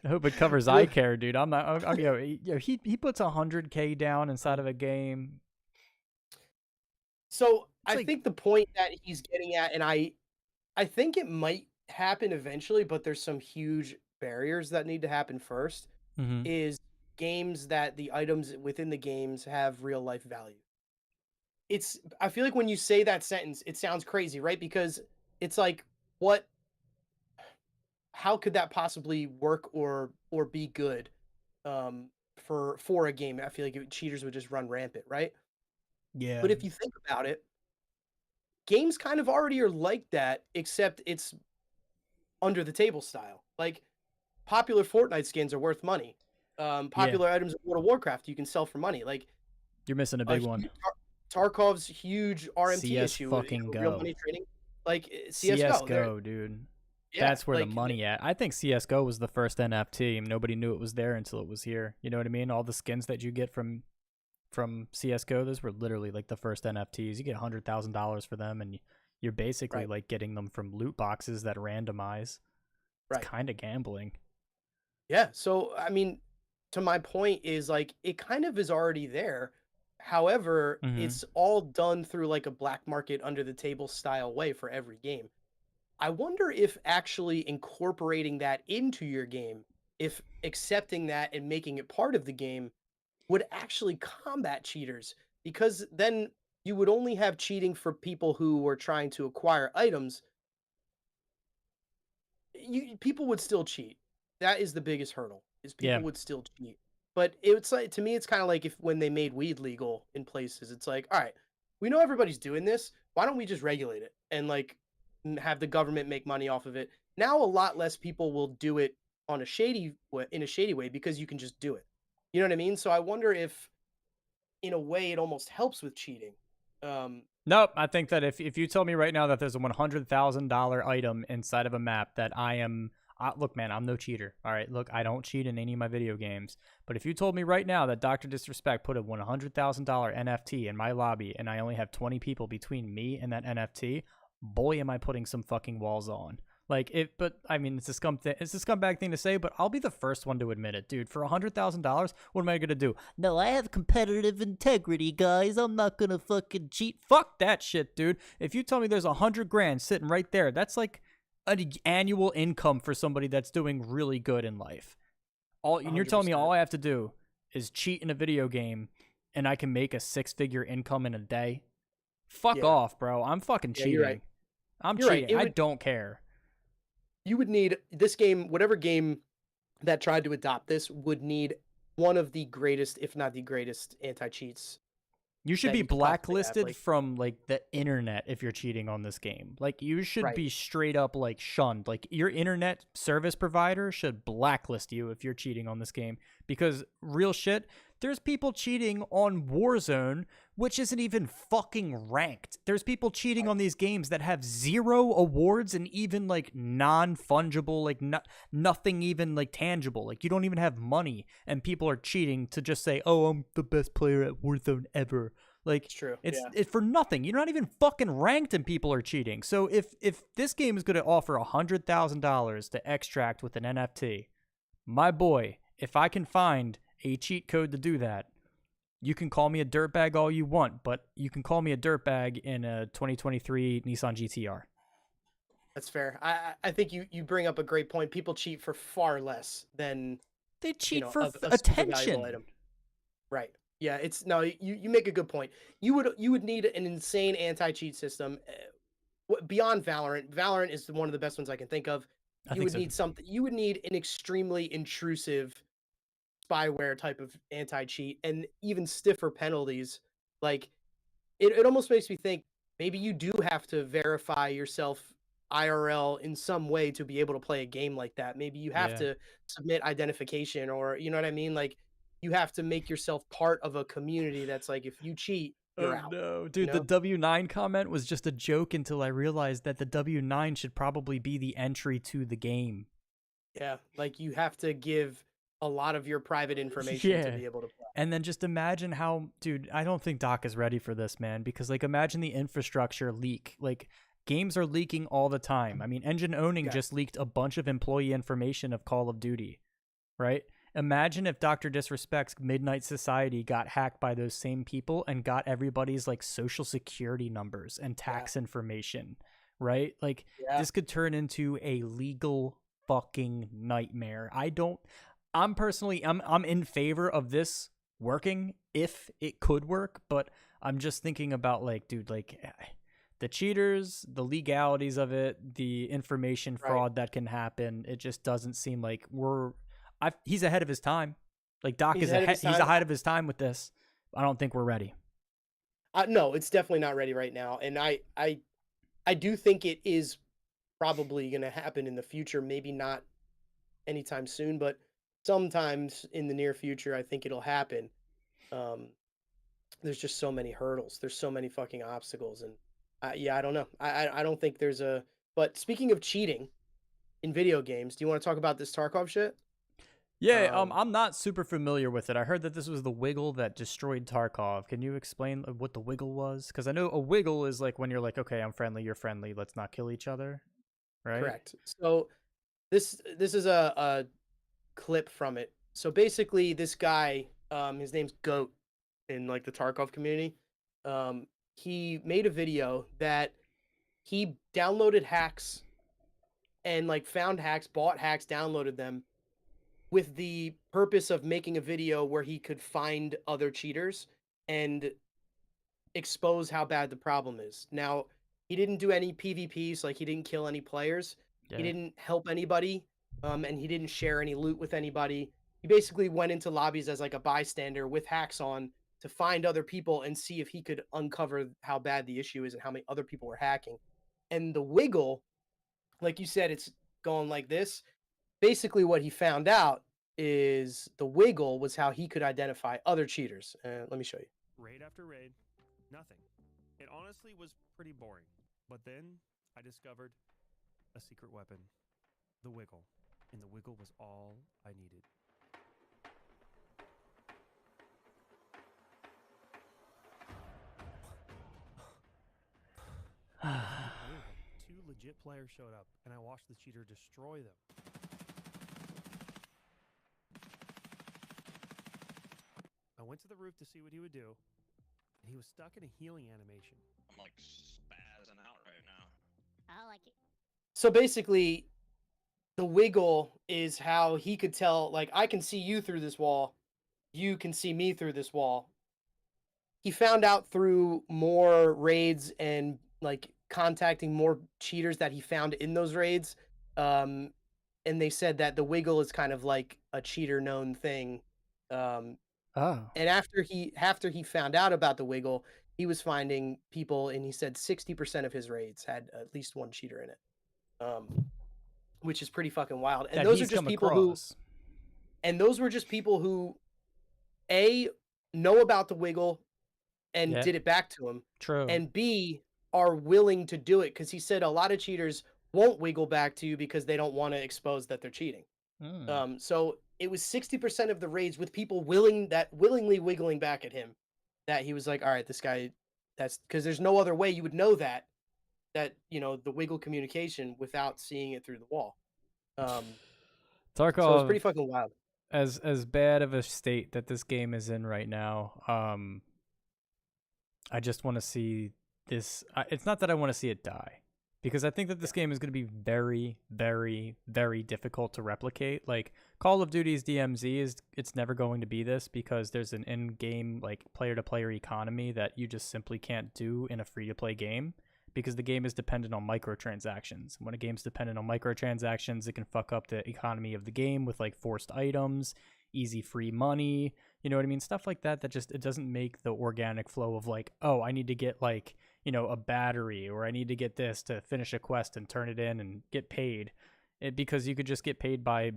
I hope it covers eye care, dude. I'm not. He puts 100K down inside of a game. So I think the point that he's getting at, and I think it might happen eventually, but there's some huge barriers that need to happen first. Is games that the items within the games have real life value. I feel like when you say that sentence, it sounds crazy, right? Because it's like, how could that possibly work or be good for a game? I feel like cheaters would just run rampant, right? Yeah. But if you think about it, games kind of already are like that, except it's under the table style. Like, popular Fortnite skins are worth money. Popular items of World of Warcraft you can sell for money. Like, you're missing a big one. Tarkov's huge RMT CS issue. Fucking go. Real money trading. Like CS:GO, dude. Yeah, that's where the money at. I think CS:GO was the first NFT. Nobody knew it was there until it was here. You know what I mean? All the skins that you get from CS:GO, those were literally like the first NFTs. You get $100,000 for them, and you're basically like getting them from loot boxes that randomize. It's kind of gambling. Yeah. So I mean, to my point is like it kind of is already there. However, it's all done through like a black market under the table style way for every game. I wonder if actually incorporating that into your game, if accepting that and making it part of the game would actually combat cheaters, because then you would only have cheating for people who were trying to acquire items. People would still cheat. That is the biggest hurdle, is people would still cheat. But it's like, to me, it's kind of like when they made weed legal in places. It's like, all right, we know everybody's doing this. Why don't we just regulate it and like have the government make money off of it? Now a lot less people will do it in a shady way because you can just do it. You know what I mean? So I wonder if, in a way, it almost helps with cheating. Nope. I think that if you tell me right now that there's a $100,000 item inside of a map that look, man, I'm no cheater. All right, look, I don't cheat in any of my video games. But if you told me right now that Dr. Disrespect put a $100,000 NFT in my lobby and I only have 20 people between me and that NFT, boy, am I putting some fucking walls on. But I mean, it's a scumbag thing to say, but I'll be the first one to admit it, dude. For $100,000, what am I gonna do? No, I have competitive integrity, guys. I'm not gonna fucking cheat. Fuck that shit, dude. If you tell me there's $100,000 sitting right there, that's like an annual income for somebody that's doing really good in life. And you're telling me all I have to do is cheat in a video game and I can make a 6-figure income in a day? Fuck off, bro. I'm fucking cheating. You're right. I'm cheating. I don't care. You would need this game, whatever game that tried to adopt this would need one of the greatest, if not the greatest, anti-cheats. You should be blacklisted from like the internet if you're cheating on this game. Like, you should be straight up like shunned. Like, your internet service provider should blacklist you if you're cheating on this game, because real shit, there's people cheating on Warzone, which isn't even fucking ranked. There's people cheating on these games that have 0 awards and even like non-fungible, like nothing even like tangible. Like, you don't even have money, and people are cheating to just say, "Oh, I'm the best player at Warzone ever." Like, it's true. It's for nothing. You're not even fucking ranked, and people are cheating. So if this game is going to offer $100,000 to extract with an NFT, my boy, if I can find a cheat code to do that, you can call me a dirtbag all you want, but you can call me a dirtbag in a 2023 Nissan GTR. That's fair. I think you bring up a great point. People cheat for far less than they cheat for attention. Item. Right. Yeah. You make a good point. You would need an insane anti-cheat system beyond Valorant. Valorant is one of the best ones I can think of. You would need an extremely intrusive spyware type of anti-cheat and even stiffer penalties. Like, it almost makes me think maybe you do have to verify yourself IRL in some way to be able to play a game like that. Maybe you have to submit identification, or you know what I mean? Like, you have to make yourself part of a community that's like, if you cheat, you're Oh out. no, dude! know? The W9 comment was just a joke until I realized that the W9 should probably be the entry to the game. Yeah, like you have to give a lot of your private information to Yeah. be able to play. And then just imagine how, dude, I don't think Doc is ready for this, man, because like imagine the infrastructure leak. Like games are leaking all the time. I mean, Engine Owning Yeah. just leaked a bunch of employee information of Call of Duty, right? Imagine if Dr. Disrespect's Midnight Society got hacked by those same people and got everybody's like social security numbers and tax information, right? Like Yeah. this could turn into a legal fucking nightmare. I'm personally I'm in favor of this working if it could work, but I'm just thinking about like, dude, like the cheaters, the legalities of it, the information fraud that can happen. It just doesn't seem like he's ahead of his time. Like Doc He's is ahead of his he's time. ahead of his time with this. I don't think we're ready. No, it's definitely not ready right now, and I do think it is probably going to happen in the future. Maybe not anytime soon, but sometimes in the near future, I think it'll happen. There's just so many hurdles. There's so many fucking obstacles, and yeah, I don't know. I don't think there's a. But speaking of cheating in video games, do you want to talk about this Tarkov shit? Yeah, I'm not super familiar with it. I heard that this was the Wiggle that destroyed Tarkov. Can you explain what the Wiggle was? Because I know a Wiggle is like when you're like, okay, I'm friendly, you're friendly, let's not kill each other, right? Correct. So this is a clip from it. So basically, this guy, his name's Goat in like the Tarkov community. He made a video that he downloaded hacks and like found hacks, bought hacks, downloaded them with the purpose of making a video where he could find other cheaters and expose how bad the problem is. Now, he didn't do any PvPs, like he didn't kill any players. Yeah. He didn't help anybody, and he didn't share any loot with anybody. He basically went into lobbies as like a bystander with hacks on to find other people and see if he could uncover how bad the issue is and how many other people were hacking. And the Wiggle, like you said, it's going like this. Basically, what he found out is the Wiggle was how he could identify other cheaters. Let me show you. Raid after raid, nothing. It honestly was pretty boring. But then I discovered a secret weapon, the Wiggle. And the Wiggle was all I needed. Two legit players showed up, and I watched the cheater destroy them. I went to the roof to see what he would do, and he was stuck in a healing animation. I'm like spazzing out right now. I like it. So basically, the Wiggle is how he could tell, like, I can see you through this wall, you can see me through this wall. He found out through more raids and like contacting more cheaters that he found in those raids. And they said that the Wiggle is kind of like a cheater known thing. And after he found out about the Wiggle, he was finding people, and he said 60% of his raids had at least one cheater in it. Which is pretty fucking wild. And those are just people those were just people who know about the Wiggle and did it back to him. True. And B, are willing to do it, because he said a lot of cheaters won't Wiggle back to you because they don't want to expose that they're cheating. So it was 60% of the raids with people willingly wiggling back at him, that he was like, all right, this guy, that's because there's no other way you would know that you know, the Wiggle communication without seeing it through the wall. Tarkov, so it's pretty fucking wild. As bad of a state that this game is in right now, I just want to see this. It's not that I want to see it die, because I think that this game is going to be very, very, very difficult to replicate. Like Call of Duty's DMZ it's never going to be this, because there's an in-game like player-to-player economy that you just simply can't do in a free-to-play game, because the game is dependent on microtransactions. When a game's dependent on microtransactions, it can fuck up the economy of the game with like forced items, easy free money, you know what I mean? Stuff like that just, it doesn't make the organic flow of like, oh, I need to get like, you know, a battery, or I need to get this to finish a quest and turn it in and get paid. Because you could just get paid by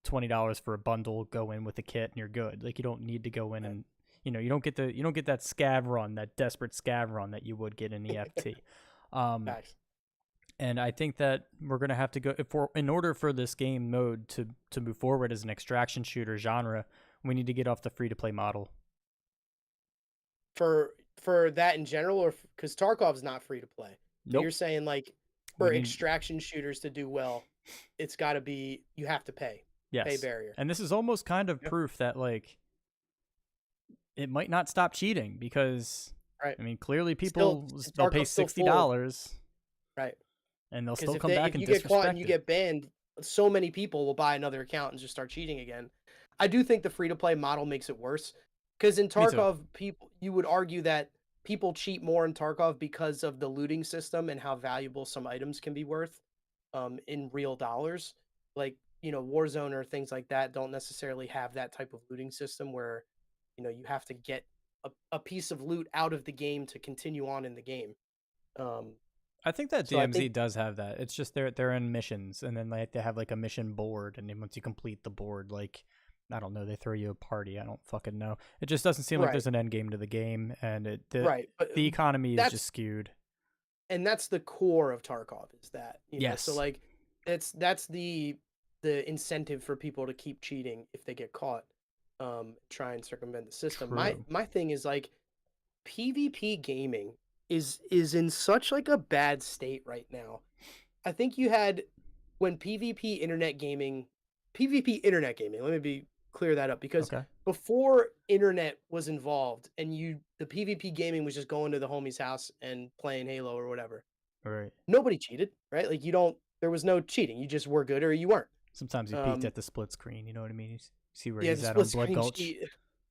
$20 for a bundle, go in with a kit, and you're good. Like, you don't need to go in and, you don't get that scav run, that desperate scav run that you would get in EFT. Facts. And I think that we're gonna have to go in order for this game mode to move forward as an extraction shooter genre. We need to get off the free to play model. For that in general, or because Tarkov's not free to play. But Nope. you're saying like We for need- extraction shooters to do well, it's got to be you have to pay. Yes. Pay barrier. And this is almost kind of Yep. proof that like it might not stop cheating because Right. I mean clearly Still, people they'll pay Tarkov's still full. $60 Right. and they'll Because still come back if and you get disrespect caught and you it. get banned, so many people will buy another account and just start cheating again. I do think the free to play model makes it worse. Because in too. Tarkov, you would argue that people cheat more in Tarkov because of the looting system and how valuable some items can be worth in real dollars. Like, Warzone or things like that don't necessarily have that type of looting system where, you have to get a piece of loot out of the game to continue on in the game. I think that So I DMZ think- does have that. It's just they're in missions and then they have like a mission board and then once you complete the board, like I don't know, they throw you a party. I don't fucking know. It just doesn't seem like Right. there's an end game to the game and Right. But the economy is that's- just skewed. and that's the core of Tarkov is that, Yes. so like that's the incentive for people to keep cheating if they get caught, try and circumvent the system. True. My thing is like PvP gaming is in such like a bad state right now. I think you had when PvP internet gaming, let me be clear that up because Okay. before internet was involved and the PvP gaming was just going to the homie's house and playing Halo or whatever. All right. Nobody cheated, right? Like there was no cheating. You just were good or you weren't. Sometimes you peeked Um, at the split screen, you know what I mean? You see where Yeah, he's the at on split Blood screen Gulch. cheat.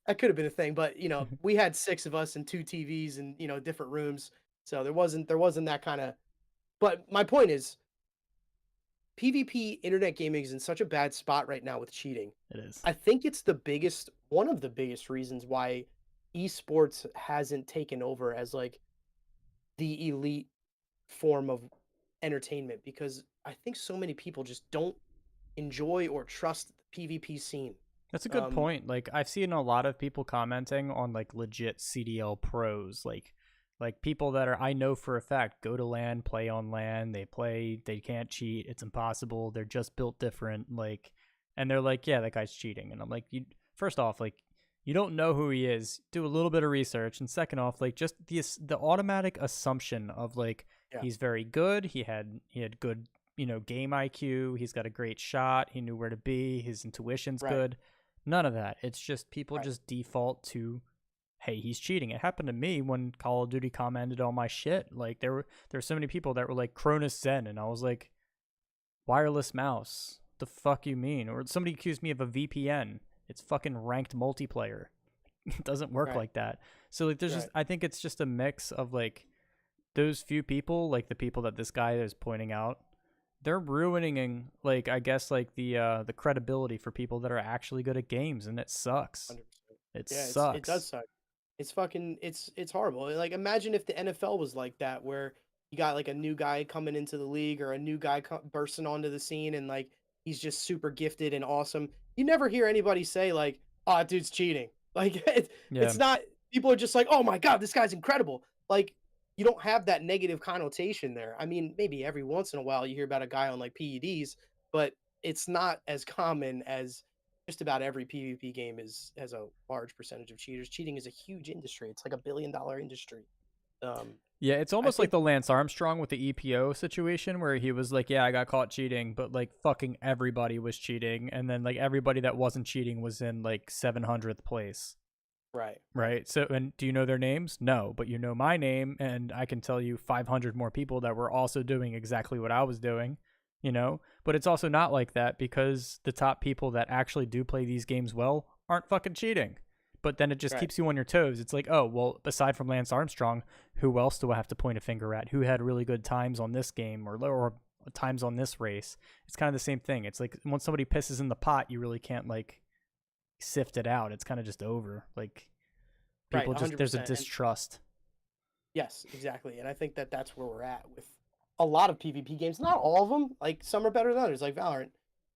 That could have been a thing, but we had 6 of us and 2 TVs and different rooms, so there wasn't that kind of. But my point is, PvP internet gaming is in such a bad spot right now with cheating. It is. I think it's one of the biggest reasons why esports hasn't taken over as like the elite form of entertainment because I think so many people just don't enjoy or trust the PvP scene. That's a good point. Like I've seen a lot of people commenting on like legit CDL pros, like people that I know for a fact go to LAN, play on LAN, they can't cheat, it's impossible, they're just built different, like, and they're like, yeah, that guy's cheating, and I'm like, first off, like, you don't know who he is, do a little bit of research, and second off, like, just the automatic assumption of like, he's very good, he had good, game IQ, he's got a great shot, he knew where to be, his intuition's good. None of that. It's just people just default to, hey, he's cheating. It happened to me when Call of Duty commented on my shit. Like there were so many people that were like Cronus Zen, and I was like, wireless mouse. The fuck you mean? Or somebody accused me of a VPN. It's fucking ranked multiplayer. It doesn't work like that. So like there's just I think it's just a mix of like those few people, like the people that this guy is pointing out, they're ruining like I guess like the credibility for people that are actually good at games, and it sucks. 100%. It Yeah, sucks. it does suck. It's fucking it's horrible. Like imagine if the NFL was like that, where you got like a new guy coming into the league or a new guy bursting onto the scene, and like he's just super gifted and awesome. You never hear anybody say like, "Oh, that dude's cheating." Like it's not. People are just like, "Oh my god, this guy's incredible." Like you don't have that negative connotation there. I mean, maybe every once in a while you hear about a guy on like PEDs, but it's not as common as just about every PvP game has a large percentage of cheaters. Cheating is a huge industry. It's like $1 billion industry. Yeah, it's almost like the Lance Armstrong with the EPO situation where he was like, yeah, I got caught cheating, but like fucking everybody was cheating. And then like everybody that wasn't cheating was in like 700th place. Right. So, and do you know their names? No, but you know my name, and I can tell you 500 more people that were also doing exactly what I was doing, But it's also not like that because the top people that actually do play these games well aren't fucking cheating. But then it just keeps you on your toes. It's like, oh, well, aside from Lance Armstrong, who else do I have to point a finger at? Who had really good times on this game or times on this race? It's kind of the same thing. It's like once somebody pisses in the pot, you really can't like sift it out. It's kind of just over. Like people just, there's a distrust. Yes, exactly. And I think that that's where we're at with a lot of PvP games. Not all of them. Like some are better than others, like Valorant.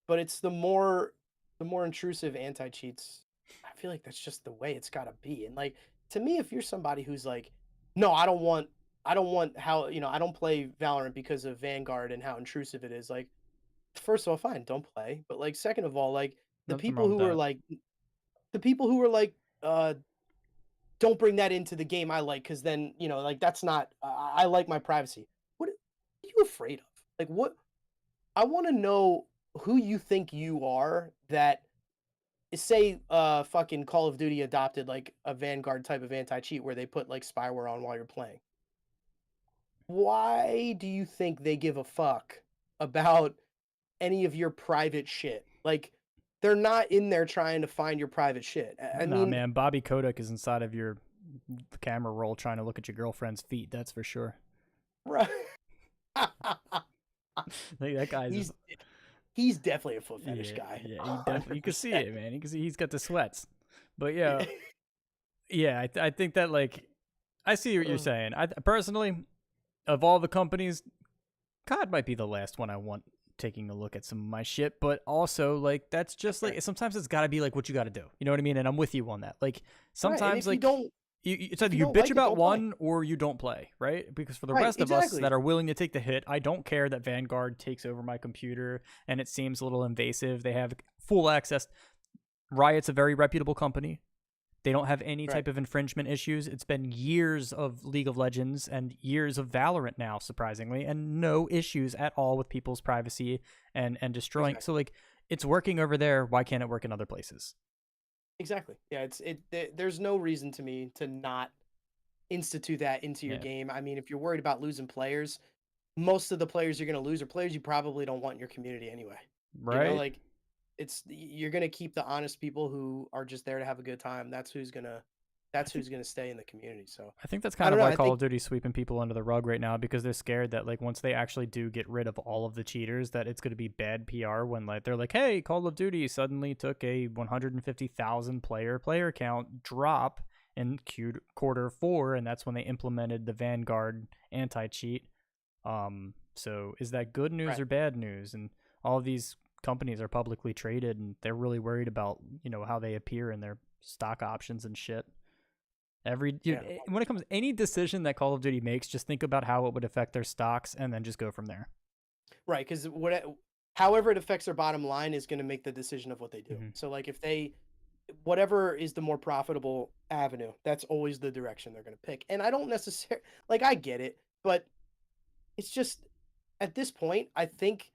But it's the more intrusive anti-cheats I feel like that's just the way it's got to be. And like to me, if you're somebody who's like, no, I don't want how I don't play Valorant because of Vanguard and how intrusive it is. Like, first of all, fine, don't play. But like, second of all, like Nothing wrong with that. the people who are like, don't bring that into the game I like because then like that's not I like my privacy. What are you afraid of? Like what? I want to know who you think you are that say fucking Call of Duty adopted like a Vanguard type of anti-cheat where they put like spyware on while you're playing. Why do you think they give a fuck about any of your private shit? Like they're not in there trying to find your private shit. I Nah, mean, man, Bobby Kotick is inside of your camera roll trying to look at your girlfriend's feet. That's for sure. right. Like, that guy's he's just, he's definitely a foot fetish yeah, guy. yeah, he definitely. You can see 100%. it, man. You can see he's got the sweats. But yeah, yeah, I think that like I see what you're saying. I personally, of all the companies, COD might be the last one I want taking a look at some of my shit. But also, like that's just like sometimes it's got to be like what you got to do. You know what I mean? And I'm with you on that. Like sometimes, like it's either you bitch about one or you don't play, right? Because for the rest of us that are willing to take the hit, I don't care that Vanguard takes over my computer and it seems a little invasive. They have full access. Riot's a very reputable company. They don't have any type of infringement issues. It's been years of League of Legends and years of Valorant now, surprisingly, and no issues at all with people's privacy and destroying. Exactly. So like it's working over there. Why can't it work in other places? Exactly. Yeah, there's no reason to me to not institute that into your game. I mean, if you're worried about losing players, most of the players you're going to lose are players you probably don't want in your community anyway. Right? Like you're going to keep the honest people who are just there to have a good time. That's who's going to stay in the community. So I think that's kind of why Call of Duty's sweeping people under the rug right now, because they're scared that like once they actually do get rid of all of the cheaters, that it's going to be bad PR when like they're like, hey, Call of Duty suddenly took a 150,000 player count drop in Q4, and that's when they implemented the Vanguard anti-cheat. So is that good news or bad news? And all of these companies are publicly traded, and they're really worried about how they appear in their stock options and shit. When it comes to any decision that Call of Duty makes, just think about how it would affect their stocks and then just go from there. Right, because however it affects their bottom line is going to make the decision of what they do. Mm-hmm. So like if whatever is the more profitable avenue, that's always the direction they're going to pick. And I don't necessarily like I get it, but it's just at this point, I think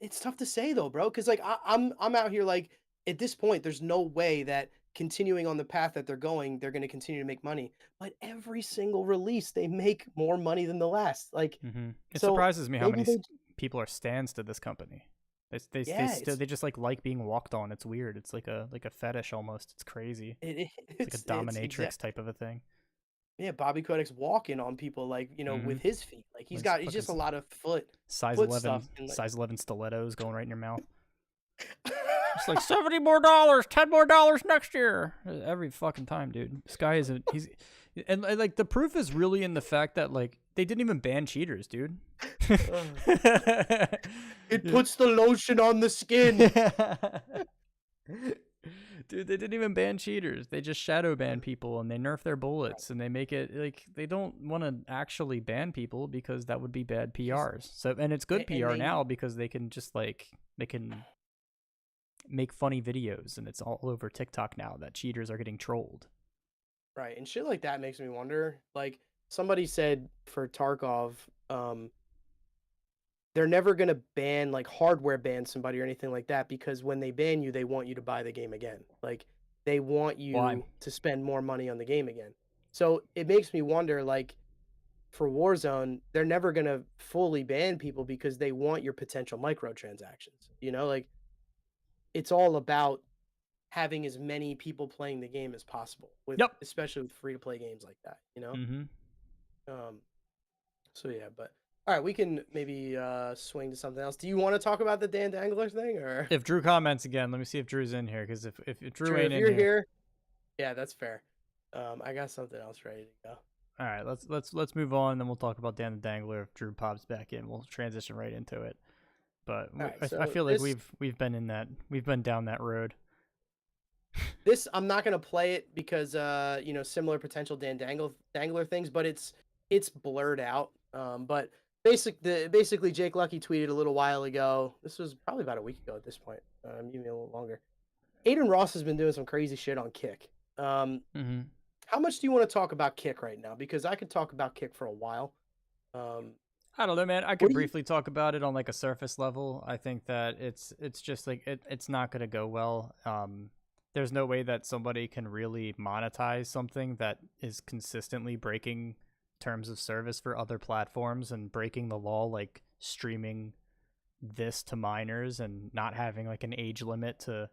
it's tough to say though, bro, because like I'm out here like at this point, there's no way that continuing on the path that they're going, they're going to continue to make money. But every single release, they make more money than the last. Like, it surprises me how many people are stands to this company. They just like being walked on. It's weird. It's like a fetish almost. It's crazy. It's like a dominatrix type of a thing. Yeah, Bobby Kotick's walking on people like with his feet. Like he's just a lot of size 11 and, size 11 stilettos going right in your mouth. It's like $70 more, $10 more next year. Every fucking time, dude. This guy is and like the proof is really in the fact that like they didn't even ban cheaters, dude. It puts the lotion on the skin. Dude, they didn't even ban cheaters. They just shadow ban people and they nerf their bullets and they make it like they don't want to actually ban people because that would be bad PRs. So and it's good PR now because they can just like they can make funny videos, and it's all over TikTok now that cheaters are getting trolled. Right, and shit like that makes me wonder. Like somebody said for Tarkov, they're never gonna ban like hardware ban somebody or anything like that because when they ban you, they want you to buy the game again. Like they want you to spend more money on the game again. So it makes me wonder, like for Warzone, they're never gonna fully ban people because they want your potential microtransactions. Like it's all about having as many people playing the game as possible especially with free to play games like that, so yeah, but all right, we can maybe swing to something else. Do you want to talk about the Dan Dangler thing, or if Drew comments again? Let me see if Drew's in here, because if Drew ain't in here, yeah, that's fair. I got something else ready to go. All right, let's move on, then we'll talk about Dan the Dangler. If Drew pops back in, we'll transition right into it. But I feel like we've been down that road. This I'm not gonna play it because you know, similar potential Dangler things, but it's blurred out. But basically Jake Lucky tweeted a little while ago. This was probably about a week ago at this point. Even a little longer. Aiden Ross has been doing some crazy shit on Kick. Mm-hmm. How much do you want to talk about Kick right now? Because I could talk about Kick for a while. I don't know, man. I What could do you- briefly talk about it on like a surface level. I think that it's just like it's not gonna go well. There's no way that somebody can really monetize something that is consistently breaking terms of service for other platforms and breaking the law, like streaming this to minors and not having like an age limit to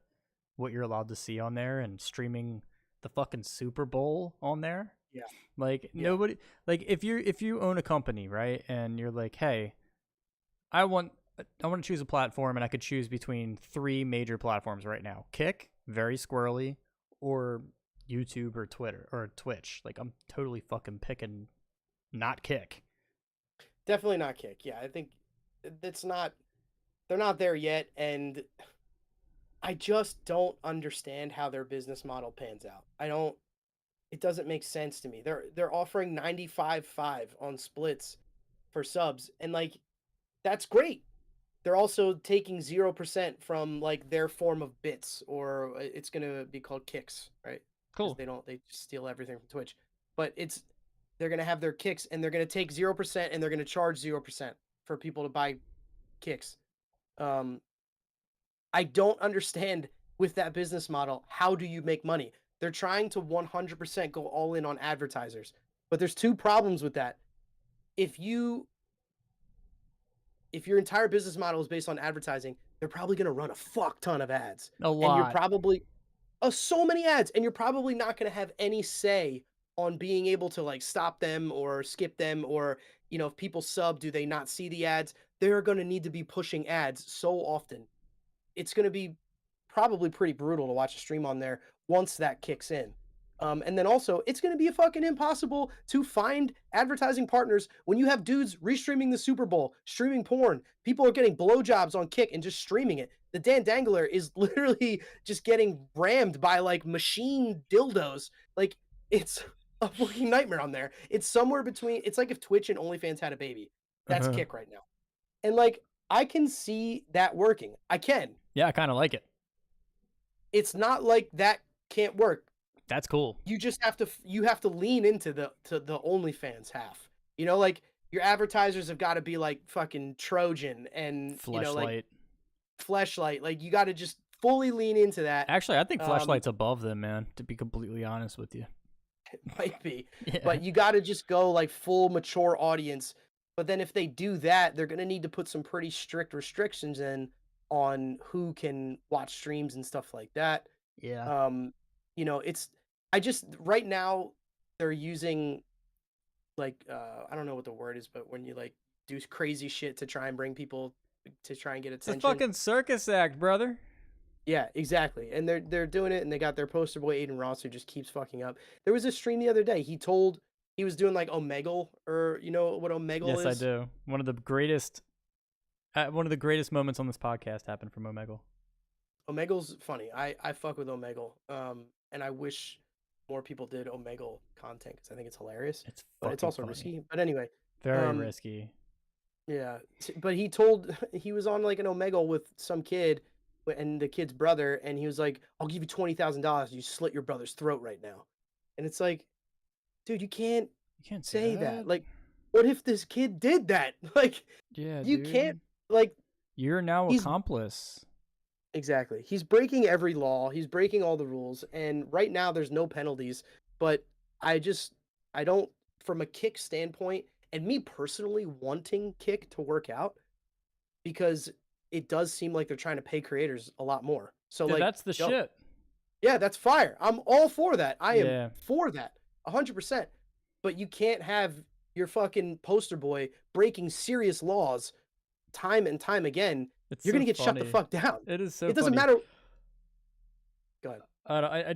what you're allowed to see on there and streaming the fucking Super Bowl on there. Yeah. Like Yeah. nobody, like if you own a company, right, and you're like, hey, I want to choose a platform, and I could choose between 3 major platforms right now: Kick, very squirrely, or YouTube or Twitter or Twitch. Like I'm totally fucking picking not Kick. Definitely not Kick. Yeah, I think it's not. They're not there yet, and I just don't understand how their business model pans out. I don't. It doesn't make sense to me. They're offering 95.5 on splits for subs, and like that's great. They're also taking 0% from like their form of bits, or it's gonna be called kicks, right? 'Cause Cool. they just steal everything from Twitch. But they're gonna have their kicks, and they're gonna take 0%, and they're gonna charge 0% for people to buy kicks. Um, I don't understand with that business model. How do you make money? They're trying to 100% go all in on advertisers, but there's 2 problems with that. If your entire business model is based on advertising, they're probably going to run a fuck ton of ads. A And you're lot. probably so many ads, and you're probably not going to have any say on being able to like stop them or skip them, or you know, if people sub, do they not see the ads? They're going to need to be pushing ads so often. It's going to be probably pretty brutal to watch a stream on there once that kicks in. And then also, it's going to be fucking impossible to find advertising partners when you have dudes restreaming the Super Bowl, streaming porn. People are getting blowjobs on Kick and just streaming it. The Dan Dangler is literally just getting rammed by like machine dildos. Like it's a fucking nightmare on there. It's somewhere between. It's like if Twitch and OnlyFans had a baby. That's Uh-huh. Kick right now. And like I can see that working. I can. Yeah, I kind of like it. It's not like that can't work. That's cool. You just have to lean into the OnlyFans half. You know, like your advertisers have got to be like fucking Trojan and you know like Fleshlight. Like you got to just fully lean into that. Actually, I think Fleshlight's above them, man. To be completely honest with you. It might be, Yeah. but you got to just go like full mature audience. But then if they do that, they're gonna need to put some pretty strict restrictions in on who can watch streams and stuff like that. Yeah. You know, I just right now they're using like I don't know what the word is, but when you like do crazy shit to try and bring people to try and get It's a attention. fucking circus act, brother. Yeah, exactly. And they're doing it, and they got their poster boy Aiden Ross who just keeps fucking up. There was a stream the other day. He was doing like Omegle, or you know what Omegle Yes, is? I do. One of the greatest moments on this podcast happened from Omegle. Omegle's funny. I fuck with Omegle. And I wish more people did Omegle content because I think it's hilarious. It's But it's fucking also funny. risky. But anyway, Very um, risky. yeah. But he was on like an Omegle with some kid and the kid's brother, and he was like, "I'll give you $20,000. You slit your brother's throat right now." And it's like, dude, you can't You can't say that. Like, what if this kid did that? Like, yeah, you dude. can't. Like, You're now he's- accomplice. exactly. He's breaking every law. He's breaking all the rules. And right now there's no penalties. But I don't, from a Kick standpoint, and me personally wanting Kick to work out, because it does seem like they're trying to pay creators a lot more. So Dude, like that's the yo, shit. Yeah, that's fire. I'm all for that. I am Yeah. for that. 100%. But you can't have your fucking poster boy breaking serious laws time and time again. It's You're so gonna get shut the funny. fuck down. It is so It doesn't funny. matter. Go ahead. I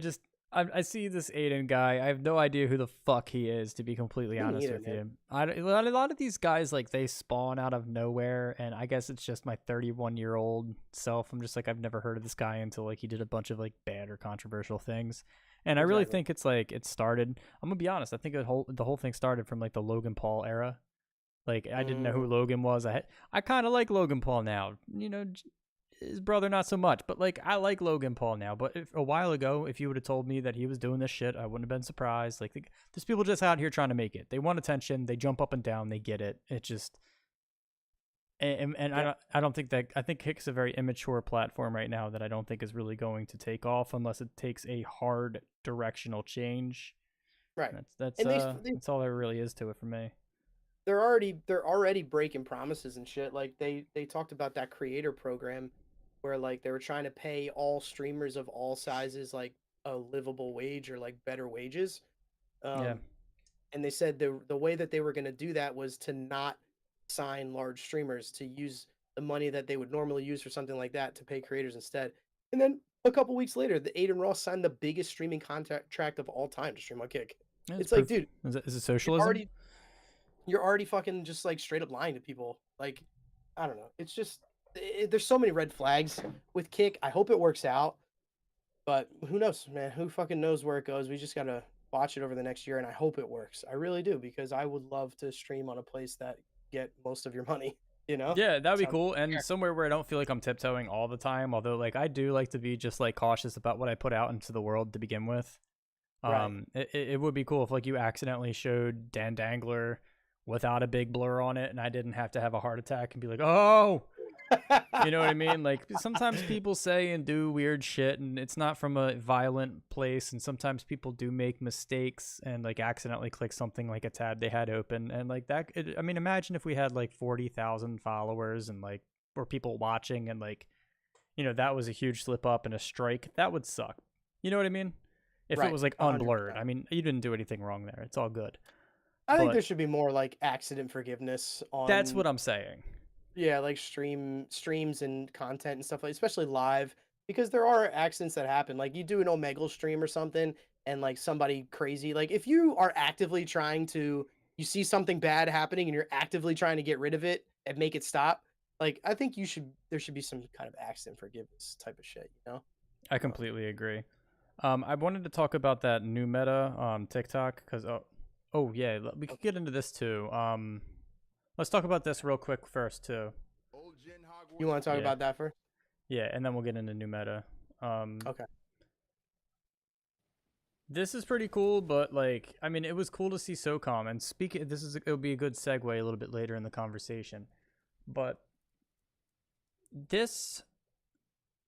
I see this Aiden guy. I have no idea who the fuck he is, to be completely Me honest neither, with man. you. A lot of these guys, like, they spawn out of nowhere, and I guess it's just my 31-year-old self. I'm just like, I've never heard of this guy until, like, he did a bunch of, like, bad or controversial things. And I really Exactly. think it's, like, it started, I'm gonna be honest, I think the whole thing started from, like, the Logan Paul era. Like, I didn't know who Logan was. I kind of like Logan Paul now. You know, his brother not so much, but like I like Logan Paul now. But a while ago, if you would have told me that he was doing this shit, I wouldn't have been surprised. Like, there's people just out here trying to make it. They want attention. They jump up and down. They get it. It just and Yeah. I don't think that I think Kick's a very immature platform right now that I don't think is really going to take off unless it takes a hard directional change. Right. That's And they that's all there really is to it for me. they're already breaking promises and shit. Like they talked about that creator program where like they were trying to pay all streamers of all sizes like a livable wage or like better wages. Yeah. And they said the way that they were going to do that was to not sign large streamers, to use the money that they would normally use for something like that to pay creators instead. And then a couple weeks later, the Aiden Ross signed the biggest streaming contract of all time to stream on Kick. Yeah, It's like, dude, is it you're socialism? already fucking just like straight up lying to people. Like, I don't know. It's just there's so many red flags with Kick. I hope it works out, but who knows, man? Who fucking knows where it goes? We just gotta watch it over the next year, and I hope it works. I really do because I would love to stream on a place that get most of your money. You know? Yeah, that'd be Sounds cool. And fair. somewhere where I don't feel like I'm tiptoeing all the time, although like I do like to be just like cautious about what I put out into the world to begin with. Right. It would be cool if like you accidentally showed Dan Dangler without a big blur on it and I didn't have to have a heart attack and be like, "Oh, you know what I mean?" Like sometimes people say and do weird shit and it's not from a violent place, and sometimes people do make mistakes and like accidentally click something like a tab they had open, and like that I mean, imagine if we had like 40,000 followers and like or people watching and like, you know, that was a huge slip up and a strike. That would suck. You know what I mean? If it Right. was like 100%. unblurred. I mean, you didn't do anything wrong there. It's all good. I think But there should be more like accident forgiveness on that's what I'm saying. yeah, like streams and content and stuff like, especially live, because there are accidents that happen. Like you do an Omegle stream or something, and like somebody crazy, like if you are actively trying to, you see something bad happening and you're actively trying to get rid of it and make it stop. Like I think there should be some kind of accident forgiveness type of shit, you know? I completely agree. I wanted to talk about that new meta TikTok because yeah, we could get into this too. Let's talk about this real quick first too. You want to talk Yeah. about that first? Yeah, and then we'll get into new meta. Okay. This is pretty cool, but like, I mean, it was cool to see SOCOM. And it'll be a good segue a little bit later in the conversation. But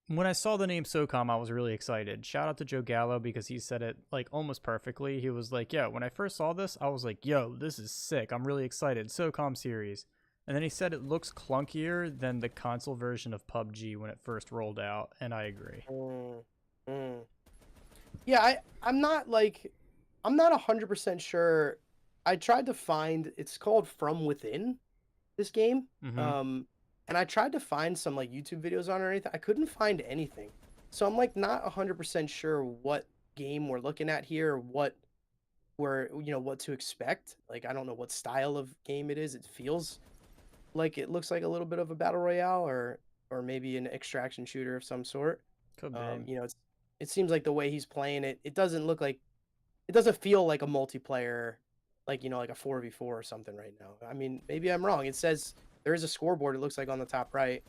when I saw the name SOCOM, I was really excited. Shout out to Joe Gallo because he said it like almost perfectly. He was like, "Yo, when I first saw this, I was like, yo, this is sick. I'm really excited. SOCOM series." And then he said it looks clunkier than the console version of PUBG when it first rolled out, and I agree. Yeah, I'm not 100% sure. I tried to find, it's called From Within, this game. Mhm. And I tried to find some like YouTube videos on it or anything. I couldn't find anything. So I'm like not 100% sure what game we're looking at here, what what to expect. Like I don't know what style of game it is. It feels like it looks like a little bit of a battle royale or maybe an extraction shooter of some sort. Could be. It seems like the way he's playing it, it doesn't feel like a multiplayer, like like a 4v4 or something right now. I mean, maybe I'm wrong. It says there is a scoreboard, it looks like, on the top right.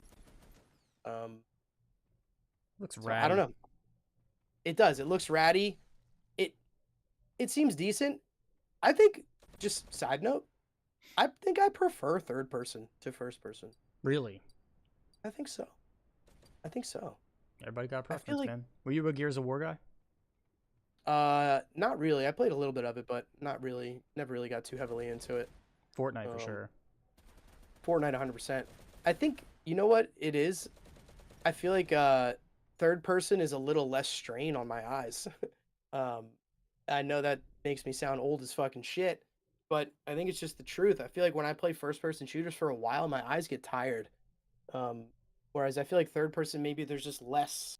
Looks So ratty. I don't know. It does. It looks ratty. It seems decent. I think, just side note, I think I prefer third person to first person. Really? I think so. Everybody got a I feel preference, like- man. Were you a Gears of War guy? Not really. I played a little bit of it, but not really. Never really got too heavily into it. Fortnite for Um, sure. Fortnite 100%. I think, you know what it is? I feel like third person is a little less strain on my eyes. I know that makes me sound old as fucking shit, but I think it's just the truth. I feel like when I play first person shooters for a while, my eyes get tired. Whereas I feel like third person, maybe there's just less.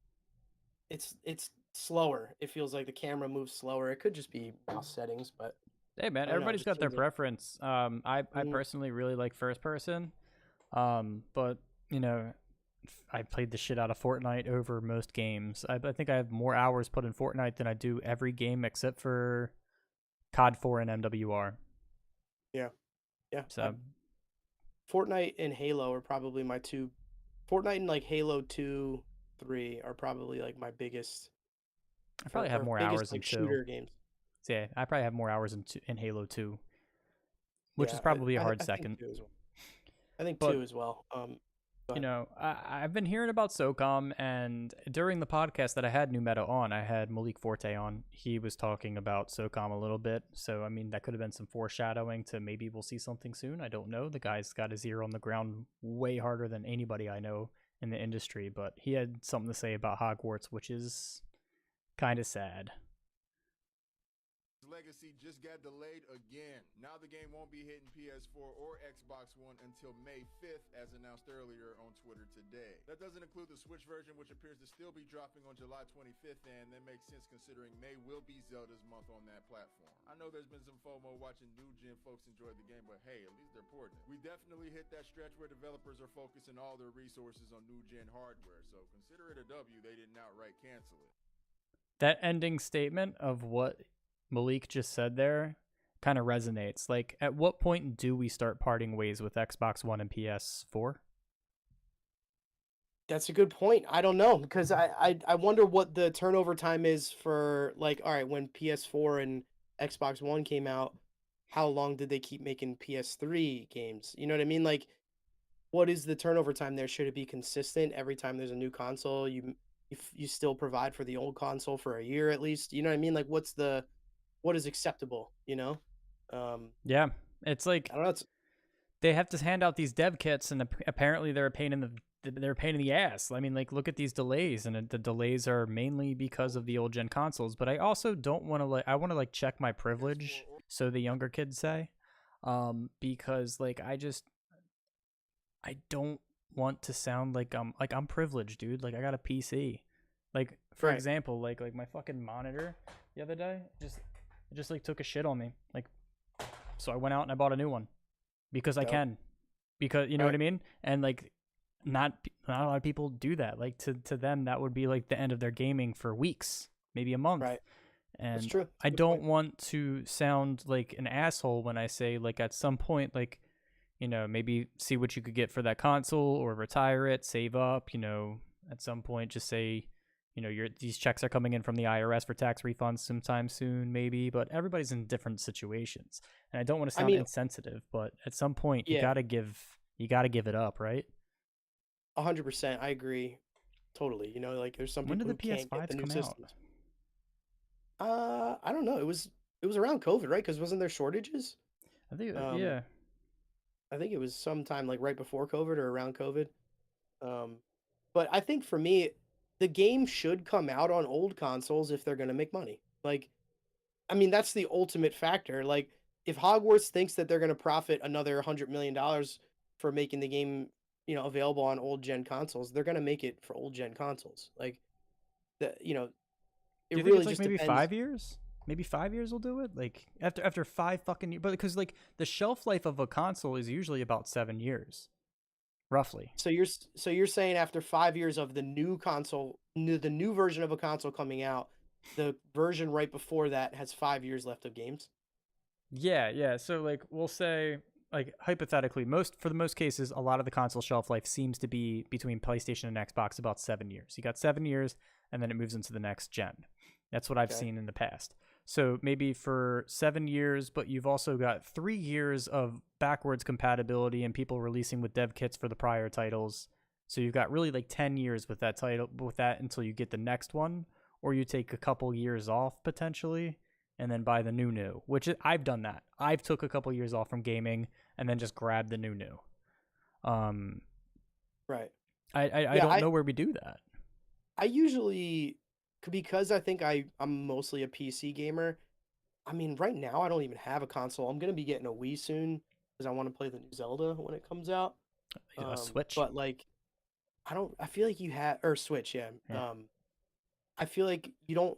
It's slower. It feels like the camera moves slower. It could just be mouse settings, but Hey man, I don't know. It everybody's just got their seems like preference. I Mhm. personally really like first person. But you know, I played the shit out of Fortnite over most games. I think I have more hours put in Fortnite than I do every game except for COD 4 and MWR. yeah, yeah. So Fortnite and Halo are probably my two. Fortnite and like Halo 2, 3 are probably like my biggest I probably have or more biggest hours in like two. shooter games. So yeah, I probably have more hours in Halo 2, which is Yeah, probably a hard I think second. 2 as well. I think But 2 as well. Go you ahead. know, I've been hearing about SOCOM, and during the podcast that I had New Meta on, I had Malik Forte on. He was talking about SOCOM a little bit, so I mean that could have been some foreshadowing to maybe we'll see something soon. I don't know. The guy's got his ear on the ground way harder than anybody I know in the industry, but he had something to say about Hogwarts, which is kind of sad. Legacy just got delayed again. Now the game won't be hitting PS4 or Xbox One until May 5th, as announced earlier on Twitter today. That doesn't include the Switch version, which appears to still be dropping on July 25th, and that makes sense considering May will be Zelda's month on that platform. I know there's been some FOMO watching new gen folks enjoy the game, but hey, at least they're porting it. We definitely hit that stretch where developers are focusing all their resources on new gen hardware, so consider it a W they didn't outright cancel it. That ending statement of what Malik just said there kind of resonates. Like, at what point do we start parting ways with Xbox One and PS4? That's a good point. I don't know because I wonder what the turnover time is for like all right when PS4 and Xbox One came out. How long did they keep making PS3 games? You know what I mean? Like, what is the turnover time there? Should it be consistent every time there's a new console? You still provide for the old console for a year at least. You know what I mean? Like, what is acceptable? You know? Yeah, it's like I don't know. It's they have to hand out these dev kits, and apparently they're a pain in the ass. I mean, like, look at these delays, and the delays are mainly because of the old gen consoles. But I also don't want to I want to check my privilege, so the younger kids say, because I don't want to sound like I'm privileged, dude. Like, I got a PC. Like, for right. example, like my fucking monitor the other day just took a shit on me. Like, so I went out and I bought a new one because I Dope. can. Because you know what I Right. mean? And like not a lot of people do that. Like to them that would be like the end of their gaming for weeks, maybe a month. Right. That's And true. That's a I good don't point. want to sound like an asshole when I say, like, at some point, like, you know, maybe see what you could get for that console or retire it, save up, you know, at some point just say, you know, these checks are coming in from the IRS for tax refunds sometime soon, maybe, but everybody's in different situations. And I don't want to I sound mean, insensitive, but at some point you yeah, gotta give it up, right? 100%. I agree. Totally. You know, like there's some When did people the who can't get the PS5s new come out? systems. I don't know. It was around COVID, right? Because wasn't there shortages? I think Um, yeah. I think it was sometime like right before COVID or around COVID. Um, but I think for me, the game should come out on old consoles if they're gonna make money. Like, I mean, that's the ultimate factor. Like, if Hogwarts thinks that they're gonna profit another $100 million for making the game, you know, available on old gen consoles, they're gonna make it for old gen consoles. Like, you know, Do it you think really it's like just maybe depends. 5 years? Maybe 5 years will do it. Like after 5 fucking years, but because like the shelf life of a console is usually about 7 years, roughly. So you're saying after 5 years of the new console, the new version of a console coming out, the version right before that has 5 years left of games. Yeah, yeah. So like we'll say, like, hypothetically, for the most cases, a lot of the console shelf life seems to be between PlayStation and Xbox about 7 years. You got 7 years, and then it moves into the next gen. That's what I've Okay. seen in the past. So maybe for 7 years, but you've also got 3 years of backwards compatibility and people releasing with dev kits for the prior titles. So you've got really like 10 years with that until you get the next one, or you take a couple years off potentially and then buy the new, which I've done that. I've took a couple years off from gaming and then just grabbed the new. Um, Right. I Yeah, don't know where we do that. I usually because I think I'm mostly a PC gamer. I mean, right now I don't even have a console. I'm gonna be getting a Wii soon because I want to play the new Zelda when it comes out. A Switch. But like, I don't. I feel like you have or Switch, yeah. Yeah. I feel like you don't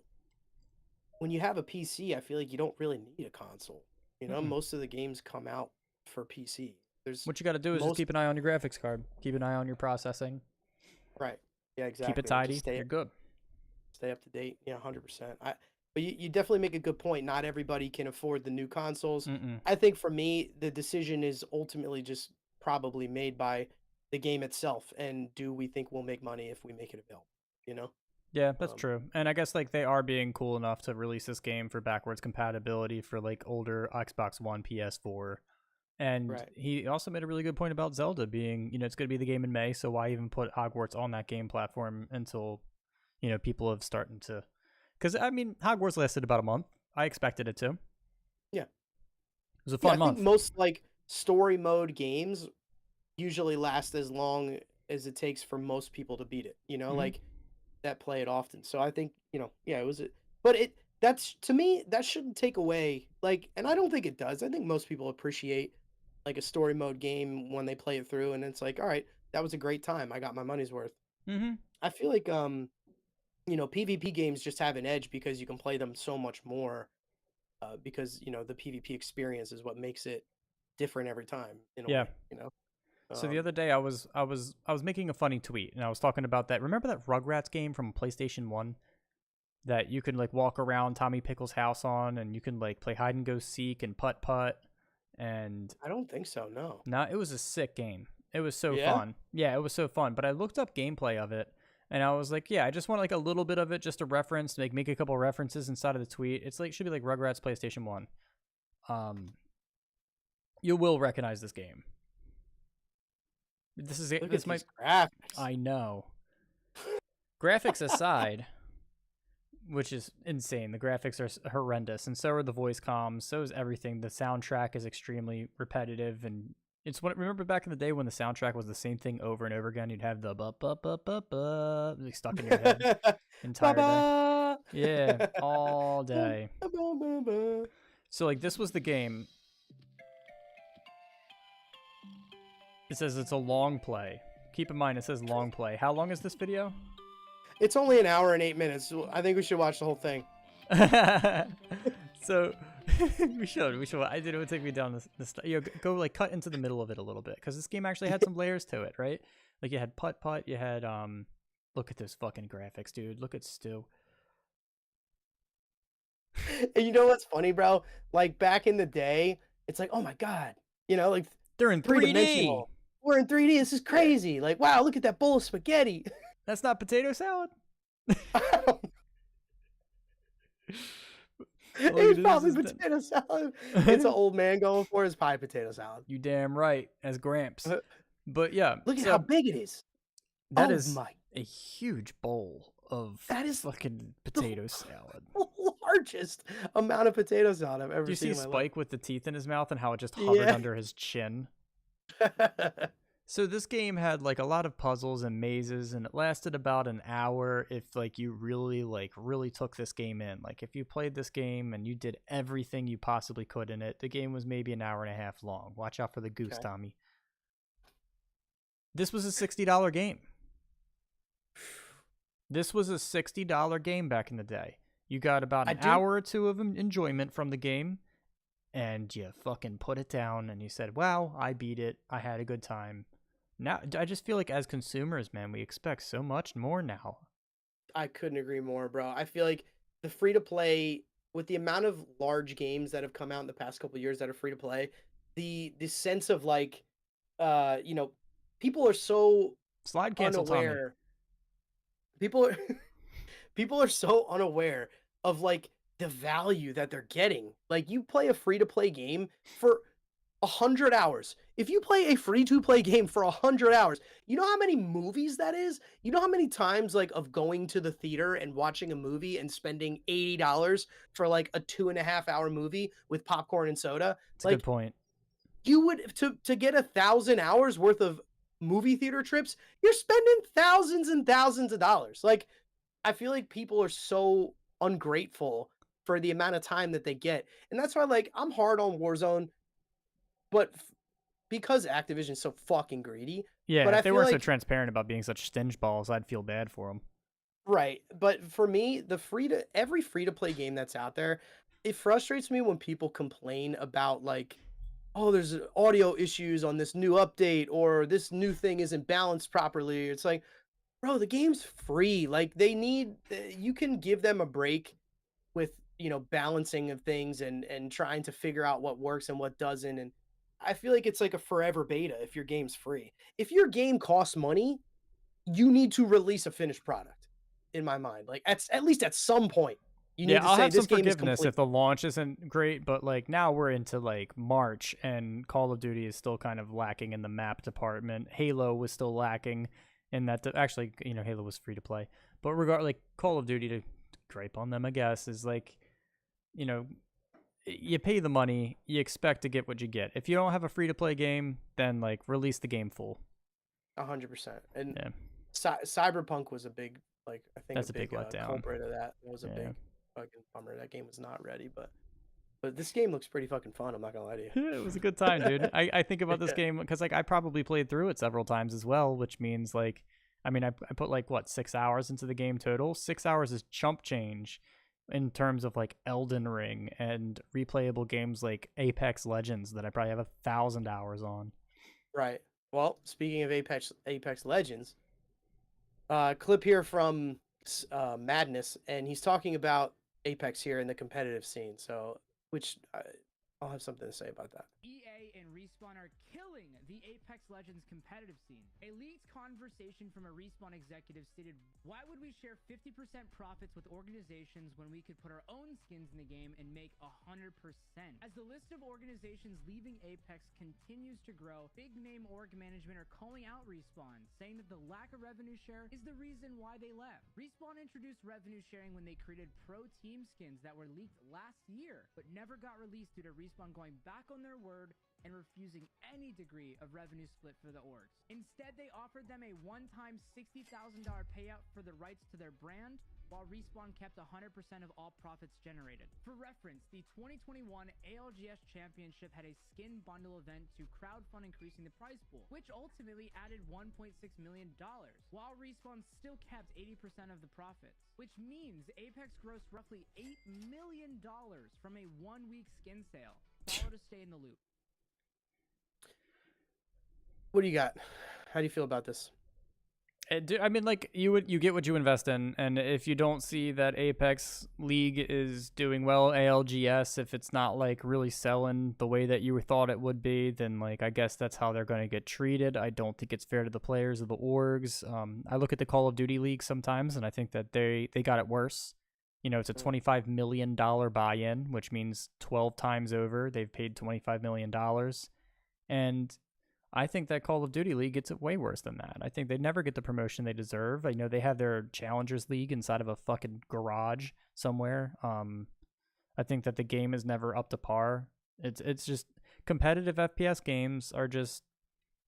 when you have a PC, I feel like you don't really need a console. You know, Mm-mm. most of the games come out for PC. There's What you got to do is just most keep an eye on your graphics card. Keep an eye on your processing. right. Yeah, Keep it exactly. tidy. Just You're good. stay up to date. Yeah, 100%. But you definitely make a good point. Not everybody can afford the new consoles. Mm-mm. I think for me, the decision is ultimately just probably made by the game itself. And do we think we'll make money if we make it available? You know? Yeah, that's Um, true. And I guess like they are being cool enough to release this game for backwards compatibility for like older Xbox One, PS4. And Right. he also made a really good point about Zelda being, it's going to be the game in May, so why even put Hogwarts on that game platform until, people have started to. Because, I mean, Hogwarts lasted about a month. I expected it to. Yeah. It was a Yeah, fun I month. think most like story mode games usually last as long as it takes for most people to beat it. Mhm. Like that play it often. So I think, yeah, it was it. But that's to me, that shouldn't take away like, and I don't think it does. I think most people appreciate like a story mode game when they play it through and it's like, all right, that was a great time. I got my money's worth. Mm-hmm. I feel like PvP games just have an edge because you can play them so much more because, the PvP experience is what makes it different every time in a Yeah. way. So the other day I was making a funny tweet and I was talking about that. Remember that Rugrats game from PlayStation 1 that you could like walk around Tommy Pickles' house on and you can like play hide and go seek and putt putt and I don't think so, no. it was a sick game. It was so Yeah? fun. Yeah, it was so fun. But I looked up gameplay of it and I was like, yeah, I just want like a little bit of it just a reference, like make a couple references inside of the tweet. It's like should be like Rugrats PlayStation 1. You will recognize this game. This is Look this at might these graphics. I know. Graphics aside, which is insane. The graphics are horrendous, and so are the voice comms. So is everything. The soundtrack is extremely repetitive, and it's what remember back in the day when the soundtrack was the same thing over and over again. You'd have the ba like stuck in your head entire day. Ba-ba! Yeah, all day. So like this was the game. It says it's a long play. Keep in mind it says long play. How long is this video? It's only an hour and 8 minutes. So I think we should watch the whole thing. So we should. I did. It would take me down this. Go like cut into the middle of it a little bit because this game actually had some layers to it, right? Like you had putt putt. You had Look at those fucking graphics, dude. Look at Stu. And you know what's funny, bro? Like back in the day, it's like, oh my god, like They're in 3D. three-dimensional. We're in 3D. This is crazy. Like, wow, look at that bowl of spaghetti. That's not potato salad. It's probably potato salad. It's an old man going for his pie potato salad. You damn right, as Gramps. But yeah, Look at how big it is. That oh is my. a huge bowl of That is fucking potato salad. Largest amount of potato salad I've ever Do you seen see in my Spike with the teeth in his mouth and how it just hovered Yeah. under his chin? life. So this game had like a lot of puzzles and mazes, and it lasted about an hour if like you really took this game in. Like if you played this game and you did everything you possibly could in it, the game was maybe an hour and a half long. Watch out for the goose, Okay. Tommy. This was a $60 game. This was a $60 game back in the day. You got about an hour or two of enjoyment from the game, and you fucking put it down and you said, wow, I beat it. I had a good time. Now, I just feel like as consumers, man, we expect so much more now. I couldn't agree more, bro. I feel like the free to play, with the amount of large games that have come out in the past couple of years that are free to play, the sense of like, people are so Slide cancel, Tommy. unaware. People are so unaware of like the value that they're getting. Like you play a free to play game for 100 hours. If you play a free to play game for 100 hours, you know how many movies that is? You know how many times like of going to the theater and watching a movie and spending $80 for like a 2.5 hour movie with popcorn and soda? That's a Like good point. you would to get 1,000 hours worth of movie theater trips, you're spending thousands and thousands of dollars. Like I feel like people are so ungrateful for the amount of time that they get. And that's why like I'm hard on Warzone, but because Activision's so fucking greedy. Yeah, but if I they feel weren't so like- transparent about being such stinge balls, I'd feel bad for them. Right, but for me, every free to play game that's out there, it frustrates me when people complain about like, oh, there's audio issues on this new update or this new thing isn't balanced properly. It's like, bro, the game's free. Like you can give them a break with, balancing of things and trying to figure out what works and what doesn't. And I feel like it's like a forever beta if your game's free. If your game costs money, you need to release a finished product in my mind. Like at least at some point, you Yeah, need to I'll say have some this game is forgiveness complete. if the launch isn't great, but like now we're into like March and Call of Duty is still kind of lacking in the map department. Halo was still lacking in that. Actually, Halo was free to play, but like Call of Duty, to gripe on them, I guess, is like, you know, you pay the money, you expect to get what you get. If you don't have a free to play game, then like release the game full. 100%. And Yeah, Cyberpunk was a big, like, I think that's a a big big letdown. culprit of that. It was a Yeah. big fucking bummer. That game was not ready, but this game looks pretty fucking fun. I'm not gonna lie to you. It was a good time, dude. I think about this game because like I probably played through it several times as well, which means like, I mean, I put like what 6 hours into the game total. 6 hours is chump change in terms of like Elden Ring and replayable games like Apex Legends that I probably have 1,000 hours on. Right. Well, speaking of Apex Legends, clip here from Madness, and he's talking about Apex here in the competitive scene. So, which I'll have something to say about that. EA and Respawn are killing the Apex Legends competitive scene. A leaked conversation from a Respawn executive stated, "Why would we share 50% profits with organizations when we could put our own skins in the game and make 100%? As the list of organizations leaving Apex continues to grow, big name org management are calling out Respawn, saying that the lack of revenue share is the reason why they left. Respawn introduced revenue sharing when they created pro team skins that were leaked last year, but never got released due to Respawn going back on their word and refusing any degree of revenue split for the orgs. Instead, they offered them a one-time $60,000 payout for the rights to their brand, while Respawn kept 100% of all profits generated. For reference, the 2021 ALGS Championship had a skin bundle event to crowdfund increasing the prize pool, which ultimately added $1.6 million, while Respawn still kept 80% of the profits, which means Apex grossed roughly $8 million from a one-week skin sale. Follow to stay in the loop. What do you got? How do you feel about this? I mean, like you get what you invest in, and if you don't see that Apex League is doing well, ALGS, if it's not like really selling the way that you thought it would be, then like I guess that's how they're going to get treated. I don't think it's fair to the players of the orgs. I look at the Call of Duty League sometimes, and I think that they got it worse. It's a $25 million buy-in, which means 12 times over they've paid $25 million, and I think that Call of Duty League gets it way worse than that. I think they never get the promotion they deserve. I know they have their Challengers League inside of a fucking garage somewhere. I think that the game is never up to par. It's just competitive FPS games are just,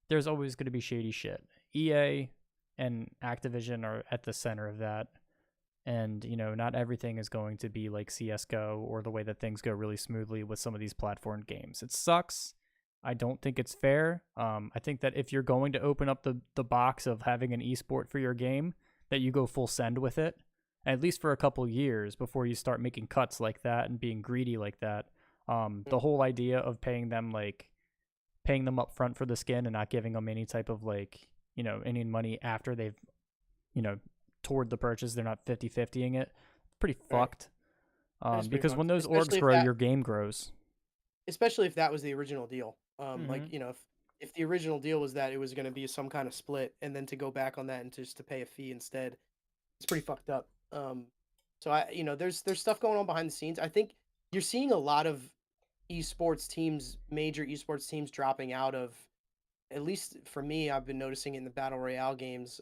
there's always going to be shady shit. EA and Activision are at the center of that. And, not everything is going to be like CSGO or the way that things go really smoothly with some of these platform games. It sucks. I don't think it's fair. I think that if you're going to open up the box of having an esport for your game, that you go full send with it, at least for a couple years before you start making cuts like that and being greedy like that. The whole idea of paying them up front for the skin and not giving them any type of any money after they've, toward the purchase, they're not 50-50ing it. Pretty fucked. Because when those orgs grow, your game grows. Especially if that was the original deal. Like, Mm-hmm. If the original deal was that it was going to be some kind of split and then to go back on that and just to pay a fee instead, it's pretty fucked up. So there's stuff going on behind the scenes. I think you're seeing a lot of esports teams, major esports teams dropping out of, at least for me, I've been noticing in the battle royale games.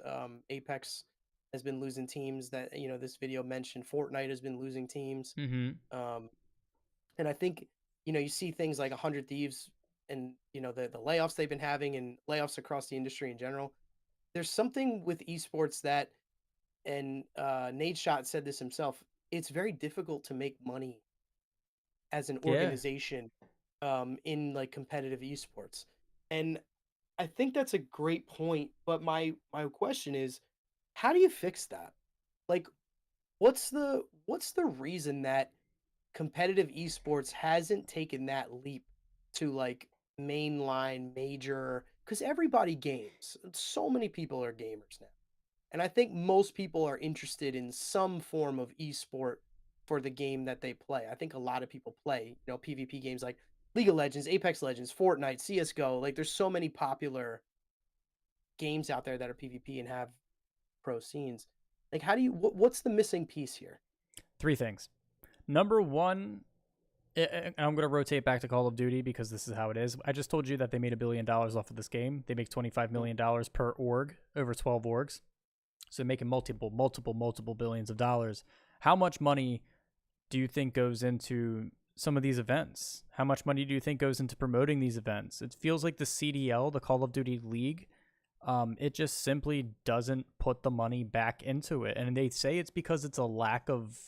Apex has been losing teams that, this video mentioned. Fortnite has been losing teams. Mm-hmm. And I think, you see things like 100 Thieves and, the layoffs they've been having and layoffs across the industry in general. There's something with esports that, and Nadeshot said this himself, it's very difficult to make money as an organization in like competitive esports. And I think that's a great point. But my question is, how do you fix that? like what's the reason that competitive esports hasn't taken that leap to like mainline major, because everybody games. So many people are gamers now. And I think most people are interested in some form of esport for the game that they play. I think a lot of people play, PvP games like League of Legends, Apex Legends, Fortnite, CS:GO. Like there's so many popular games out there that are PvP and have pro scenes. Like how do you what's the missing piece here? 3 things. Number 1, and I'm going to rotate back to Call of Duty because this is how it is. I just told you that they made $1 billion off of this game. They make $25 million per org over 12 orgs. So making multiple billions of dollars. How much money do you think goes into some of these events? How much money do you think goes into promoting these events? It feels like the CDL, the Call of Duty League, it just simply doesn't put the money back into it. And they say it's because it's a lack of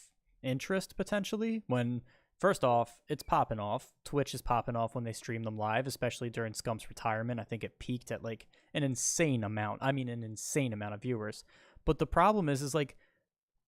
interest potentially, when first off, it's popping off. Twitch is popping off when they stream them live, especially during Scump's retirement. I think it peaked at like an insane amount of viewers. But the problem is like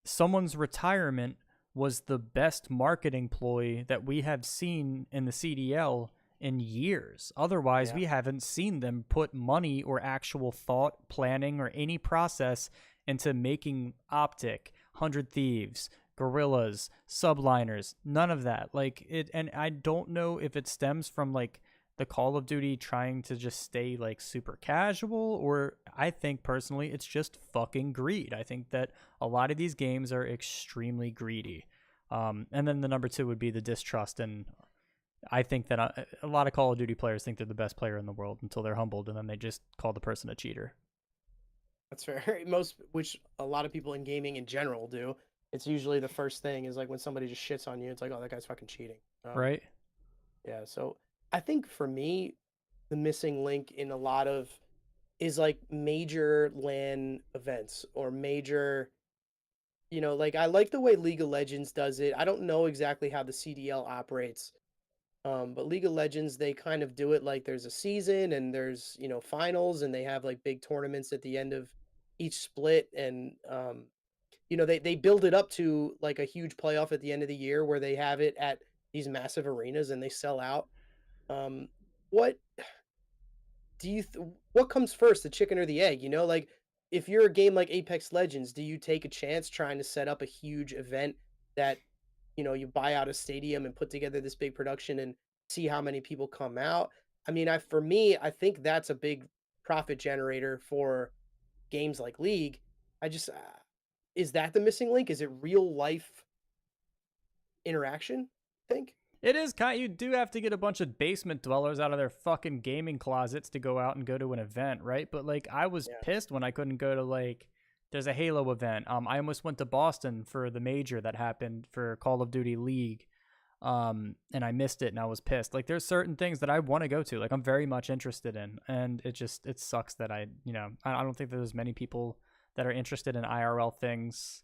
someone's retirement was the best marketing ploy that we have seen in the CDL in years. Otherwise, we haven't seen them put money or actual thought, planning, or any process into making Optic, 100 Thieves, Gorillas, Subliners, none of that. Like it, and I don't know if it stems from like the Call of Duty trying to just stay like super casual, or I think personally it's just fucking greed. I think that a lot of these games are extremely greedy. And then the number 2 would be the distrust, and I think that a lot of Call of Duty players think they're the best player in the world until they're humbled, and then they just call the person a cheater. That's fair. Which a lot of people in gaming in general do. It's usually the first thing is like when somebody just shits on you, it's like, oh, that guy's fucking cheating. Right? Yeah. So I think for me, the missing link in a lot of is like major LAN events or major, like I like the way League of Legends does it. I don't know exactly how the CDL operates. But League of Legends, they kind of do it like there's a season and there's, finals, and they have like big tournaments at the end of each split. And, they build it up to like a huge playoff at the end of the year where they have it at these massive arenas and they sell out. What do you, what comes first, the chicken or the egg? Like if you're a game like Apex Legends, do you take a chance trying to set up a huge event that, you buy out a stadium and put together this big production and see how many people come out? I mean, for me, I think that's a big profit generator for games like League. Is that the missing link? Is it real life interaction? I think it is you do have to get a bunch of basement dwellers out of their fucking gaming closets to go out and go to an event, right? But like, I was pissed when I couldn't go to like, there's a Halo event. I almost went to Boston for the major that happened for Call of Duty League. And I missed it and I was pissed. Like there's certain things that I want to go to, like I'm very much interested in, and it sucks that I don't think there's many people that are interested in IRL things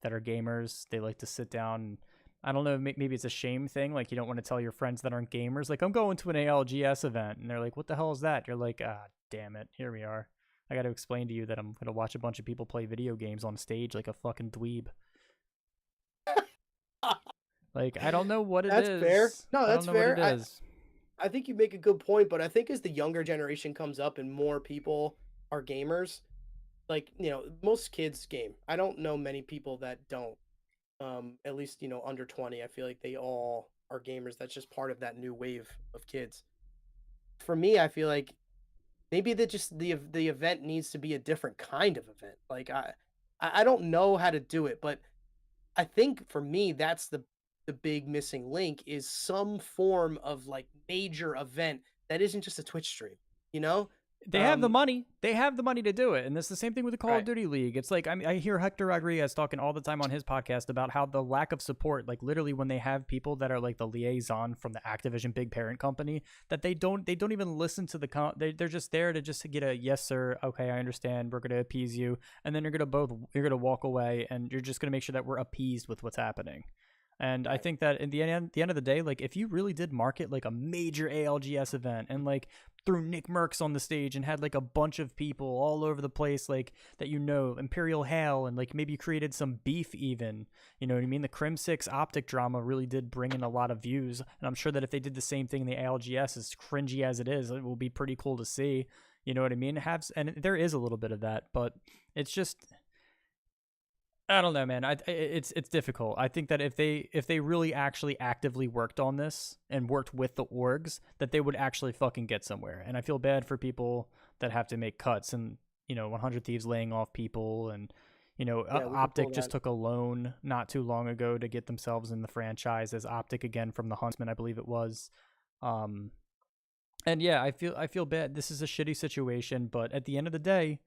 that are gamers. They like to sit down. I don't know, maybe it's a shame thing. Like you don't want to tell your friends that aren't gamers, like I'm going to an ALGS event, and they're like, what the hell is that? You're like, damn it, here we are. I got to explain to you that I'm going to watch a bunch of people play video games on stage like a fucking dweeb. Like, I don't know what it is. That's fair. No, that's fair. I think you make a good point, but I think as the younger generation comes up and more people are gamers, like, most kids game. I don't know many people that don't. At least, under 20, I feel like they all are gamers. That's just part of that new wave of kids. For me, I feel like maybe that just the event needs to be a different kind of event. Like I don't know how to do it, but I think for me that's the big missing link is some form of like major event that isn't just a Twitch stream. They have the money. They have the money to do it. And it's the same thing with the Call of Duty League. It's like, I hear Hector Rodriguez talking all the time on his podcast about how the lack of support, like literally when they have people that are like the liaison from the Activision big parent company, that they don't even listen to they're just there to just get a yes, sir. Okay, I understand. We're going to appease you. And then you're going to walk away and you're just going to make sure that we're appeased with what's happening. And I Right. think that in the end of the day, like if you really did market like a major ALGS event and like threw Nick Merckx on the stage and had like a bunch of people all over the place, like that, Imperial Hail, and like maybe created some beef even, you know what I mean? The Crim 6 Optic drama really did bring in a lot of views. And I'm sure that if they did the same thing in the ALGS, as cringy as it is, it will be pretty cool to see. You know what I mean? And there is a little bit of that, but it's just, I don't know, man. It's difficult. I think that if they really actually actively worked on this and worked with the orgs, that they would actually fucking get somewhere. And I feel bad for people that have to make cuts, and 100 Thieves laying off people, and Yeah, we can pull Optic just that. took a loan not too long ago to get themselves in the franchise as Optic again from the Huntsman, I believe it was. And yeah, I feel bad. This is a shitty situation, but at the end of the day,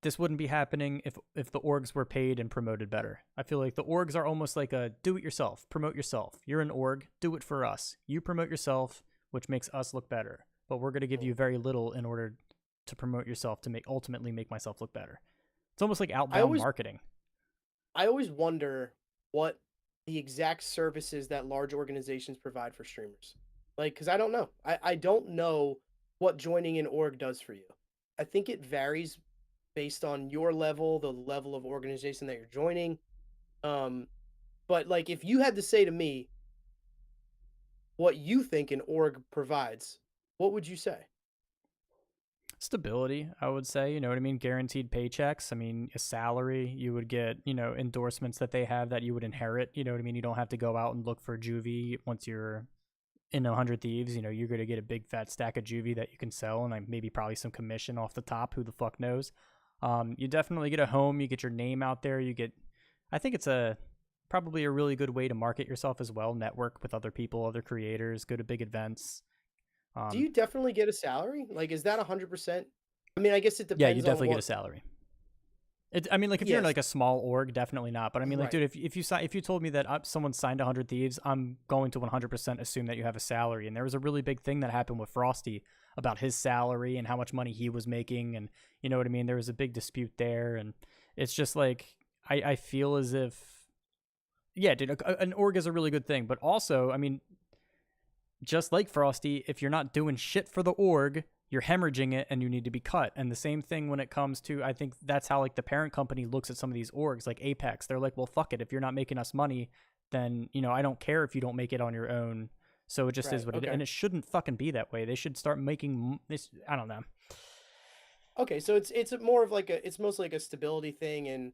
this wouldn't be happening if the orgs were paid and promoted better. I feel like the orgs are almost like a do it yourself, promote yourself. You're an org, do it for us. You promote yourself, which makes us look better. But we're going to give you very little in order to promote yourself to ultimately make myself look better. It's almost like outbound marketing. I always wonder what the exact services that large organizations provide for streamers. Like, because I don't know. I don't know what joining an org does for you. I think it varies based on your level, the level of organization that you're joining. But like, if you had to say to me what you think an org provides, what would you say? Stability, I would say. You know what I mean? Guaranteed paychecks. I mean, a salary. You would get, endorsements that they have that you would inherit. You know what I mean? You don't have to go out and look for juvie once you're in 100 Thieves. You're going to get a big fat stack of juvie that you can sell, and like maybe probably some commission off the top. Who the fuck knows? You definitely get a home. You get your name out there. I think it's probably a really good way to market yourself as well. Network with other people, other creators, go to big events. Do you definitely get a salary? Like, is that 100%? I mean, I guess it Yeah, you depends on definitely get a what. salary. I mean, like if you're in Yes, like a small org, definitely not. But I mean, like, right. dude, if you told me that someone signed 100 Thieves, I'm going to 100% assume that you have a salary. And there was a really big thing that happened with Frosty about his salary and how much money he was making, and you know what I mean. There was a big dispute there, and it's just like I feel as if, yeah, dude, an org is a really good thing. But also, I mean, just like Frosty, if you're not doing shit for the org, you're hemorrhaging it and you need to be cut. And the same thing when it comes to, I think that's how like the parent company looks at some of these orgs, like Apex. They're like, well, fuck it. If you're not making us money, then, I don't care if you don't make it on your own. So it just is Right. what it is. Okay. And it shouldn't fucking be that way. They should start making this. I don't know. Okay, so it's more of like it's mostly like a stability thing, and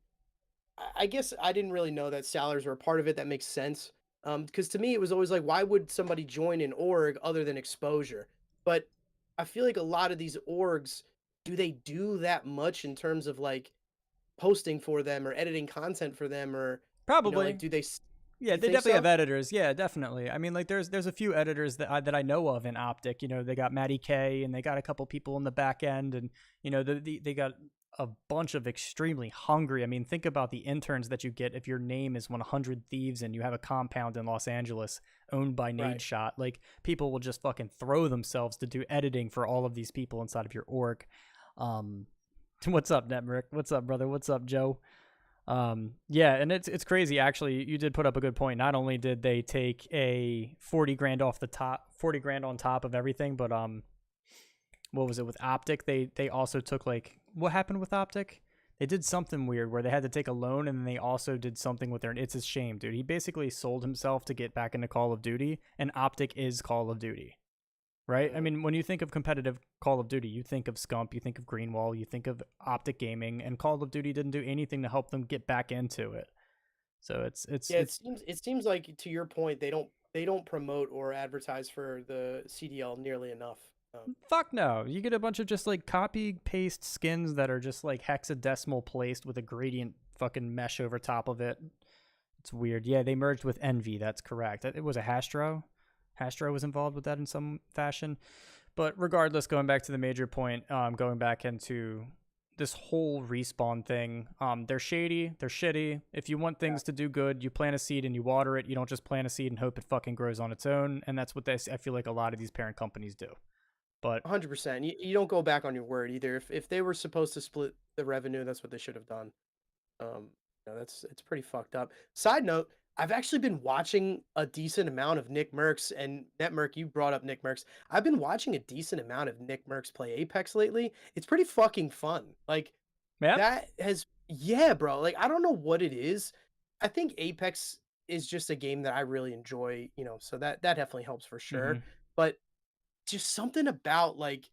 I guess I didn't really know that salaries were a part of it. That makes sense. Because to me it was always like, why would somebody join an org other than exposure? But I feel like a lot of these orgs, do they do that much in terms of like posting for them or editing content for them, or like Probably. do they? Yeah, You they think definitely have so? editors. Yeah, definitely. I mean, like there's a few editors that I know of in Optic. They got Matty K, and they got a couple people in the back end, and they got a bunch of extremely hungry. I mean, think about the interns that you get if your name is 100 Thieves and you have a compound in Los Angeles owned by Right. Nadeshot. Like people will just fucking throw themselves to do editing for all of these people inside of your org. What's up, Netmerk? What's up, brother? What's up, Joe? Yeah, and it's crazy actually. You did put up a good point. Not only did they take a 40 grand off the top, 40 grand on top of everything, but what was it with Optic? They also took, like, what happened with Optic? They did something weird where they had to take a loan, and then they also did something with their, it's a shame, dude. He basically sold himself to get back into Call of Duty, and Optic is Call of Duty. Right? I mean, when you think of competitive Call of Duty, you think of Scump, you think of Greenwall, you think of Optic Gaming, and Call of Duty didn't do anything to help them get back into it. So Yeah, it seems like, to your point, they don't promote or advertise for the CDL nearly enough. fuck no. You get a bunch of just like copy paste skins that are just like hexadecimal placed with a gradient fucking mesh over top of it. It's weird. Yeah, they merged with Envy. That's correct. It was a Hastro. Hastro was involved with that in some fashion. But regardless, going back to the major point, going back into this whole Respawn thing, they're shady, they're shitty. If you want things to do good, you plant a seed and you water it. You don't just plant a seed and hope it fucking grows on its own. And that's what I feel like a lot of these parent companies do. But 100%. You don't go back on your word either. If they were supposed to split the revenue, that's what they should have done. It's pretty fucked up. Side note, I've actually been watching a decent amount of Nick Merckx and Netmerk. You brought up Nick Merckx. I've been watching a decent amount of Nick Merckx play Apex lately. It's pretty fucking fun. Like Yeah. that has, yeah, bro. Like I don't know what it is. I think Apex is just a game that I really enjoy. So that definitely helps for sure. Mhm. But just something about like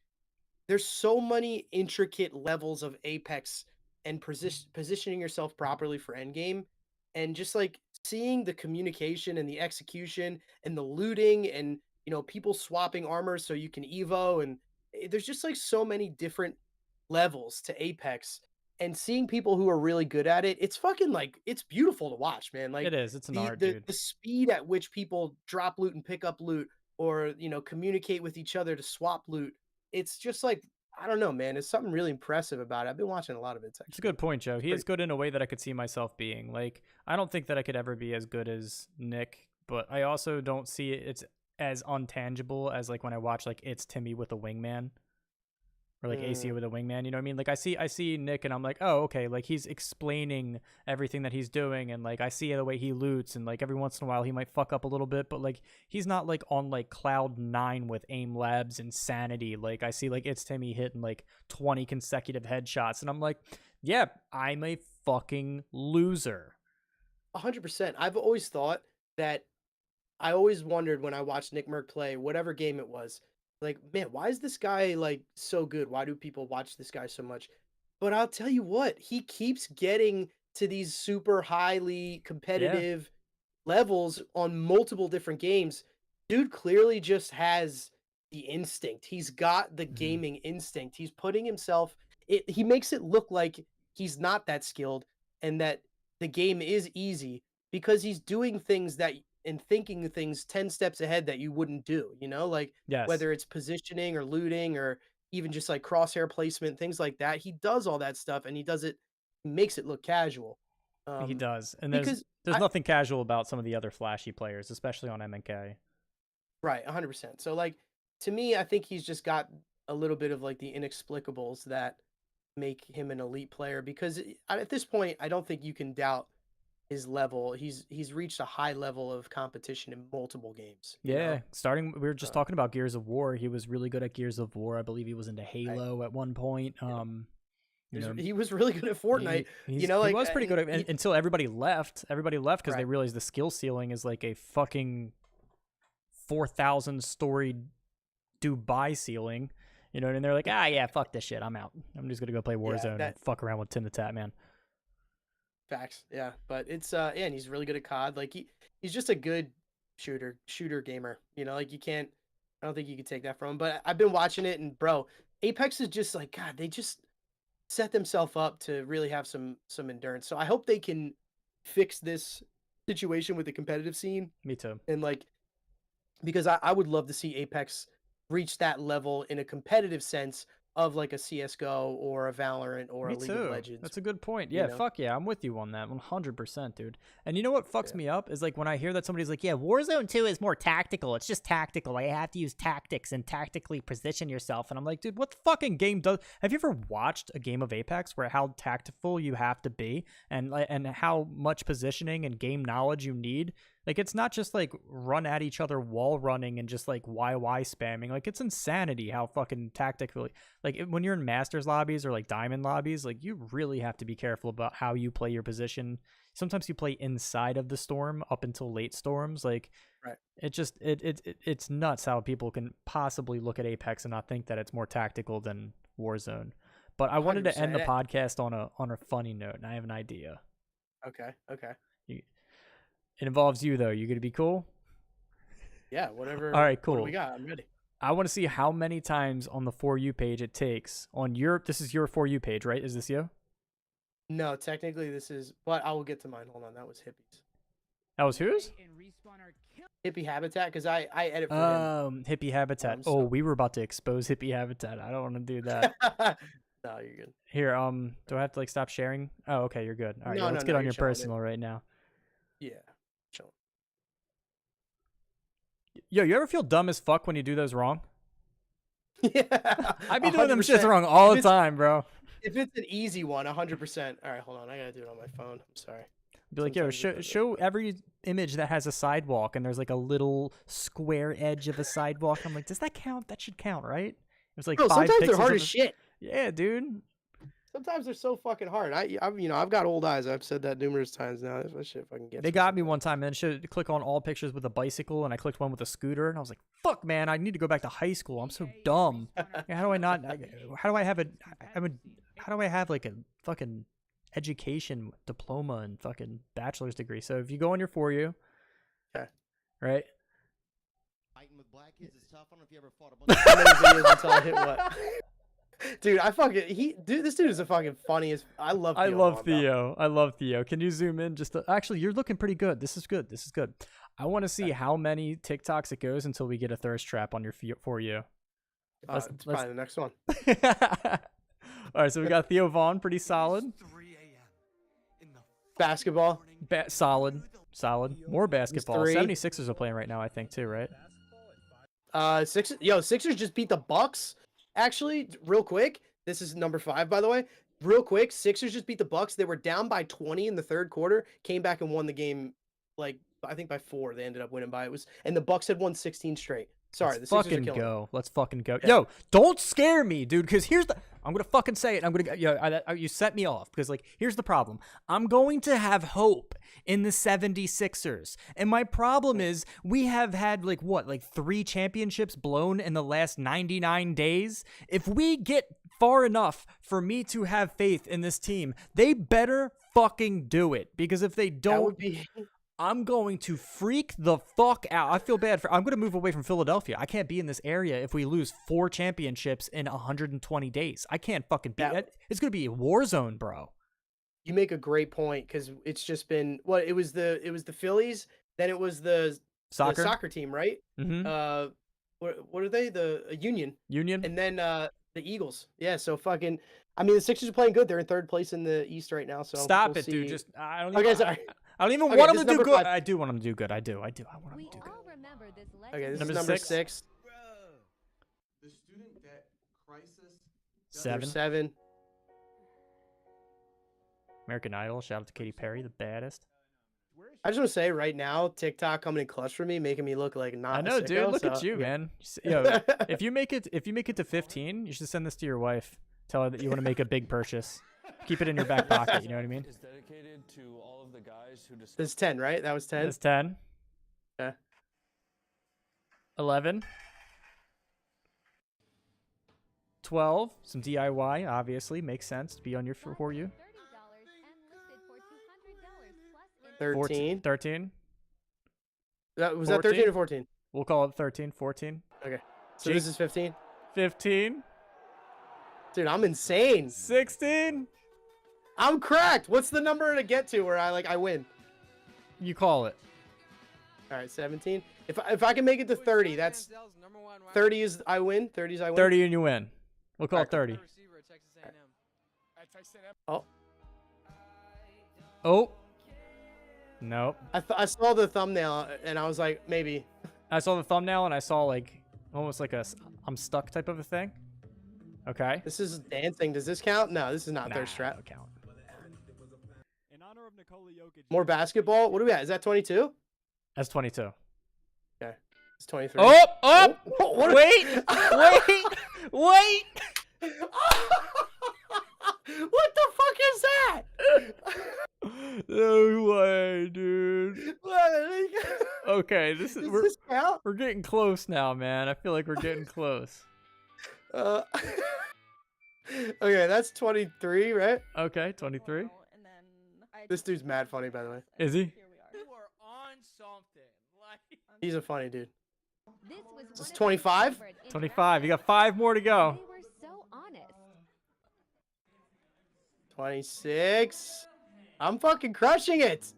there's so many intricate levels of Apex and positioning yourself properly for endgame, and just like seeing the communication and the execution and the looting and people swapping armor so you can evo, and there's just like so many different levels to Apex, and seeing people who are really good at it, it's fucking like it's beautiful to watch, man. Like It is. It's an the art, the, dude. the speed at which people drop loot and pick up loot, or communicate with each other to swap loot, it's just like I don't know, man. It's something really impressive about it. I've been watching a lot of it. It's a good point, Joe. He pretty- is good in a way that I could see myself being. Like, I don't think that I could ever be as good as Nick, but I also don't see it's as untangible as like when I watch like It's Timmy with a wingman. Or like AC with a wingman, you know what I mean? Like I see Nick and I'm like, oh, okay, like he's explaining everything that he's doing, and like I see the way he loots, and like every once in a while he might fuck up a little bit, but like he's not like on like cloud 9 with aim labs insanity. Like I see like It's Timmy hitting like 20 consecutive headshots, and I'm like, yeah, I'm a fucking loser. 100%. I've always thought that I always wondered when I watched Nick Merck play whatever game it was, like, man, why is this guy like so good? Why do people watch this guy so much? But I'll tell you what, he keeps getting to these super highly competitive levels on multiple different games. Dude clearly just has the instinct. He's got the gaming instinct. He's putting himself he makes it look like he's not that skilled and that the game is easy because he's doing things that and thinking things 10 steps ahead that you wouldn't do, like Yes. whether it's positioning or looting or even just like crosshair placement, things like that. He does all that stuff and he makes it look casual. He does. And because there's nothing casual about some of the other flashy players, especially on MNK. Right, 100%. So like to me, I think he's just got a little bit of like the inexplicables that make him an elite player because at this point, I don't think you can doubt his level. He's reached a high level of competition in multiple games. Yeah, starting we were just talking about Gears of War. He was really good at Gears of War. I believe he was into Halo at one point. He was really good at Fortnite. He like was pretty good until everybody left. Everybody left because they Right. realized the skill ceiling is like a fucking 4,000 story Dubai ceiling. You know, and they're like, yeah, fuck this shit. I'm out. I'm just gonna go play Warzone and fuck around with Tim the Tap Man. Facts, yeah, but it's and he's really good at COD. Like he's just a good shooter gamer. Like I don't think you could take that from him. But I've been watching it, and bro, Apex is just like God. They just set themselves up to really have some endurance. So I hope they can fix this situation with the competitive scene. Me too. And like, because I would love to see Apex reach that level in a competitive sense of like a CSGO or a Valorant or Me a League too. of Legends. That's a good point. Yeah, fuck yeah, I'm with you on that 100%, dude. And you know what fucks me up is like when I hear that somebody's like, yeah, Warzone 2 is more tactical. It's just tactical. I have to use tactics and tactically position yourself. And I'm like, dude, what the fucking game does? Have you ever watched a game of Apex where how tactful you have to be and how much positioning and game knowledge you need? Like, it's not just, like, run at each other wall running and just, like, YY spamming. Like, it's insanity how fucking tactically... Like, when you're in Masters lobbies or, like, Diamond lobbies, like, you really have to be careful about how you play your position. Sometimes you play inside of the storm up until late storms. Like, right. It just... It's nuts how people can possibly look at Apex and not think that it's more tactical than Warzone. But I wanted to end the podcast on a funny note, and I have an idea. Okay. It involves you, though. You gonna be cool? Yeah, whatever. All right, cool. What do we got? I'm ready. I want to see how many times on the For You page it takes on your... This is your For You page, right? Is this you? No, technically this is... But I will get to mine. Hold on, that was Hippie's. That was whose? Hippie Habitat, because I edit for him. Hippie Habitat. We were about to expose Hippie Habitat. I don't want to do that. No, you're good. Here, do I have to, like, stop sharing? Oh, okay, you're good. All right, let's get on your personal right now. Yeah. Yo, you ever feel dumb as fuck when you do those wrong? Yeah. I be doing them shits wrong all the time, bro. If it's an easy one, 100%. All right, hold on. I gotta do it on my phone. I'm sorry. Be like, yo, Sometimes it does it. show every image that has a sidewalk and there's like a little square edge of a sidewalk. I'm like, does that count? That should count, right? It's like Bro, 5 sometimes they're pixels hard of as a- shit. Yeah, dude. Sometimes they're so fucking hard. I've got old eyes. I've said that numerous times now. If that shit fucking gets They me got me sometimes. one time and should click on all pictures with a bicycle, and I clicked one with a scooter, and I was like, "Fuck, man, I need to go back to high school. I'm so dumb. How do I not? How do I have how do I have like a fucking education diploma and fucking bachelor's degree?" So if you go on your For You, Okay. right? Fighting with black kids is tough. I don't know if you ever fought a bunch How many videos until I hit what? Dude, this dude is the fucking funniest. I love Theo I love Von, bro. Theo. I love Theo. Can you zoom in just actually, you're looking pretty good. This is good. This is good. I want to see how many TikToks it goes until we get a thirst trap on your For You. It's probably the next one. All right, so we got Theo Vaughn, pretty solid. Basketball. Solid. More basketball. three. 76ers are playing right now, I think, too, right? Sixers just beat the Bucks. Actually, real quick, this is number 5, by the way. Real quick, Sixers just beat the Bucks. They were down by 20 in the third quarter, came back and won the game. Like I think by 4, they ended up winning by. And the Bucks had won 16 straight. Sorry, Let's the Sixers are fucking killing it. go. Let's fucking go. Yeah. Yo, don't scare me, dude, because here's the... I'm going to fucking say it. I'm going to... you set me off because, like, here's the problem. I'm going to have hope in the 76ers. And my problem is we have had, like, 3 championships blown in the last 99 days? If we get far enough for me to have faith in this team, they better fucking do it. Because if they That don't... would be I'm going to freak the fuck out. I feel bad I'm going to move away from Philadelphia. I can't be in this area if we lose 4 championships in 120 days. I can't fucking be. It's going to be a war zone, bro. You make a great point because it's just been it was the Phillies, then it was the soccer team, right? Mm-hmm. What are they? The Union, Union. and then the Eagles. Yeah, so fucking. I mean, the Sixers are playing good. They're in 3rd place in the East right now. So Stop we'll it, dude. see. Just I don't. Okay, Even, sorry. I don't even Okay, want this them is to do number good. 5. I do want them to do good. I do. I want them to do good. Okay, this Number is number 6. 6. The student debt crisis. 7. 7. American Idol. Shout out to Katy Perry, the baddest. I just want to say right now, TikTok coming in clutch for me, making me look like not. I a know, dude. sicko, Look at so, you, yeah. man. Yo, if you make it to 15, you should send this to your wife. Tell her that you want to make a big purchase. Keep it in your back pocket. You know what I mean? Is dedicated to all of the guys who This is 10, right? That was 10. That's 10. Okay. 11. 12. Some DIY, obviously. Makes sense to be on your For You. 13. 13. Was that 13 or 14? We'll call it 13. 14. Okay. So Jake- this is 15. 15. Dude, I'm insane. 16. I'm cracked. What's the number to get to where I win? You call it. All right, 17. If I can make it to 30, that's 30 is I win. 30 is I win. 30 and you win. We'll call it 30. Oh, Oh. Nope. I saw the thumbnail and I was like, maybe. I saw the thumbnail and I saw like almost like a I'm stuck type of a thing. Okay. This is dancing. Does this count? No, this is not Nah, thirst trap. don't count. In honor of Nikola Jokic. More basketball. What are we at? Is that 22? That's 22. Okay. It's 23. Oh! Oh! What Wait! Wait! Wait! What the fuck is that? No way, dude. Okay, Does we're this count? we're getting close now, man. I feel like we're getting close. Okay, that's 23, right? Okay, 23. This dude's mad funny, by the way. Is he? You are on something. Like He's a funny dude. This It's 25? 25. You got 5 more to go. They were so honest. 26. I'm fucking crushing it.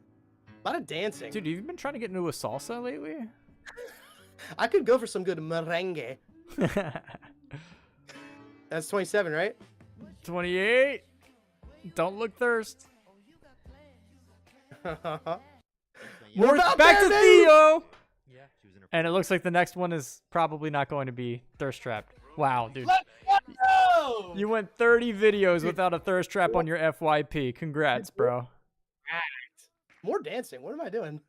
A lot of dancing. Dude, you've been trying to get into a salsa lately? I could go for some good merengue. That's 27, right? 28. Don't look thirst. More Back to baby! Theo. Yeah, she was in her. And it looks like the next one is probably not going to be thirst trapped. Wow, dude. Let's go! You went 30 videos without a thirst trap on your FYP. Congrats, bro. More dancing. What am I doing?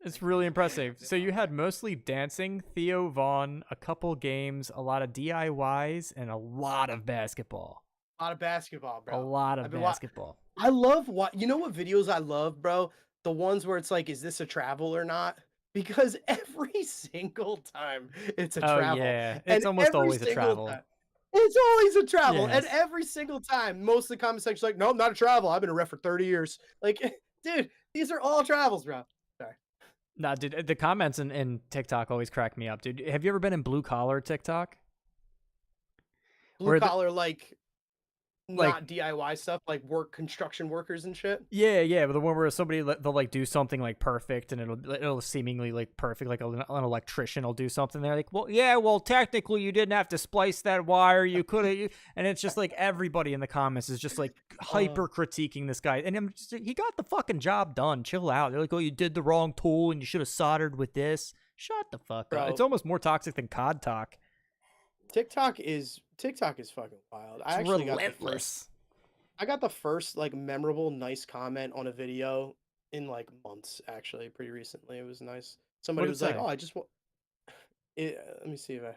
It's really impressive. So you had mostly dancing, Theo Vaughn, a couple games, a lot of DIYs, and a lot of basketball. A lot of basketball, bro. A lot of I've been basketball. I love what you know what videos I love, bro? The ones where it's like, is this a travel or not? Because every single time it's a Oh travel. yeah, And it's almost every always a single travel. time- It's always a travel. And Yes. every single time, most of the comment section's like, no, not a travel. I've been a ref for 30 years. Like, dude, these are all travels, bro. Sorry. Nah, dude, the comments in TikTok always crack me up, dude. Have you ever been in blue collar TikTok? Blue Where the- collar, like Like- not DIY stuff, like construction workers and shit. Yeah, but the one where somebody they'll like do something like perfect and it'll seemingly like perfect, like an electrician will do something. They're like, well, technically you didn't have to splice that wire, you could have, and it's just like everybody in the comments is just like hyper critiquing this guy, and I'm just, he got the fucking job done. Chill out. They're like, oh, you did the wrong tool and you should have soldered with this. Shut the fuck Bro. up. It's almost more toxic than COD talk. TikTok is fucking wild. I It's actually relentless. I got the first like memorable nice comment on a video in like months, actually, pretty recently. It was nice. Somebody did it was like, say? "Oh, I just want." Let me see if I.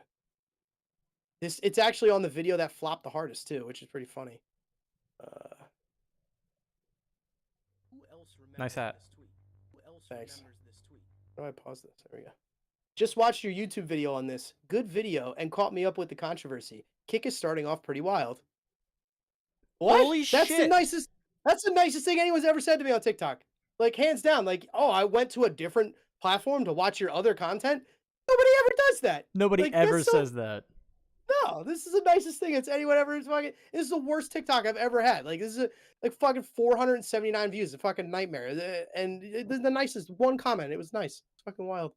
It's actually on the video that flopped the hardest too, which is pretty funny. Who else remembers Nice hat. this tweet? Who else remembers this tweet? How do I pause this? There we go. Just watched your YouTube video on this. Good video and caught me up with the controversy. Kick is starting off pretty wild. What? Holy That's the shit. nicest. That's the nicest thing anyone's ever said to me on TikTok. Like hands down. Like, oh, I went to a different platform to watch your other content. Nobody ever does that. Nobody Like, that's ever so- says that. No, this is the nicest thing it's anyone ever is fucking. This is the worst TikTok I've ever had. Like this is like fucking 479 views. A fucking nightmare. And the nicest one comment. It was nice. It's fucking wild.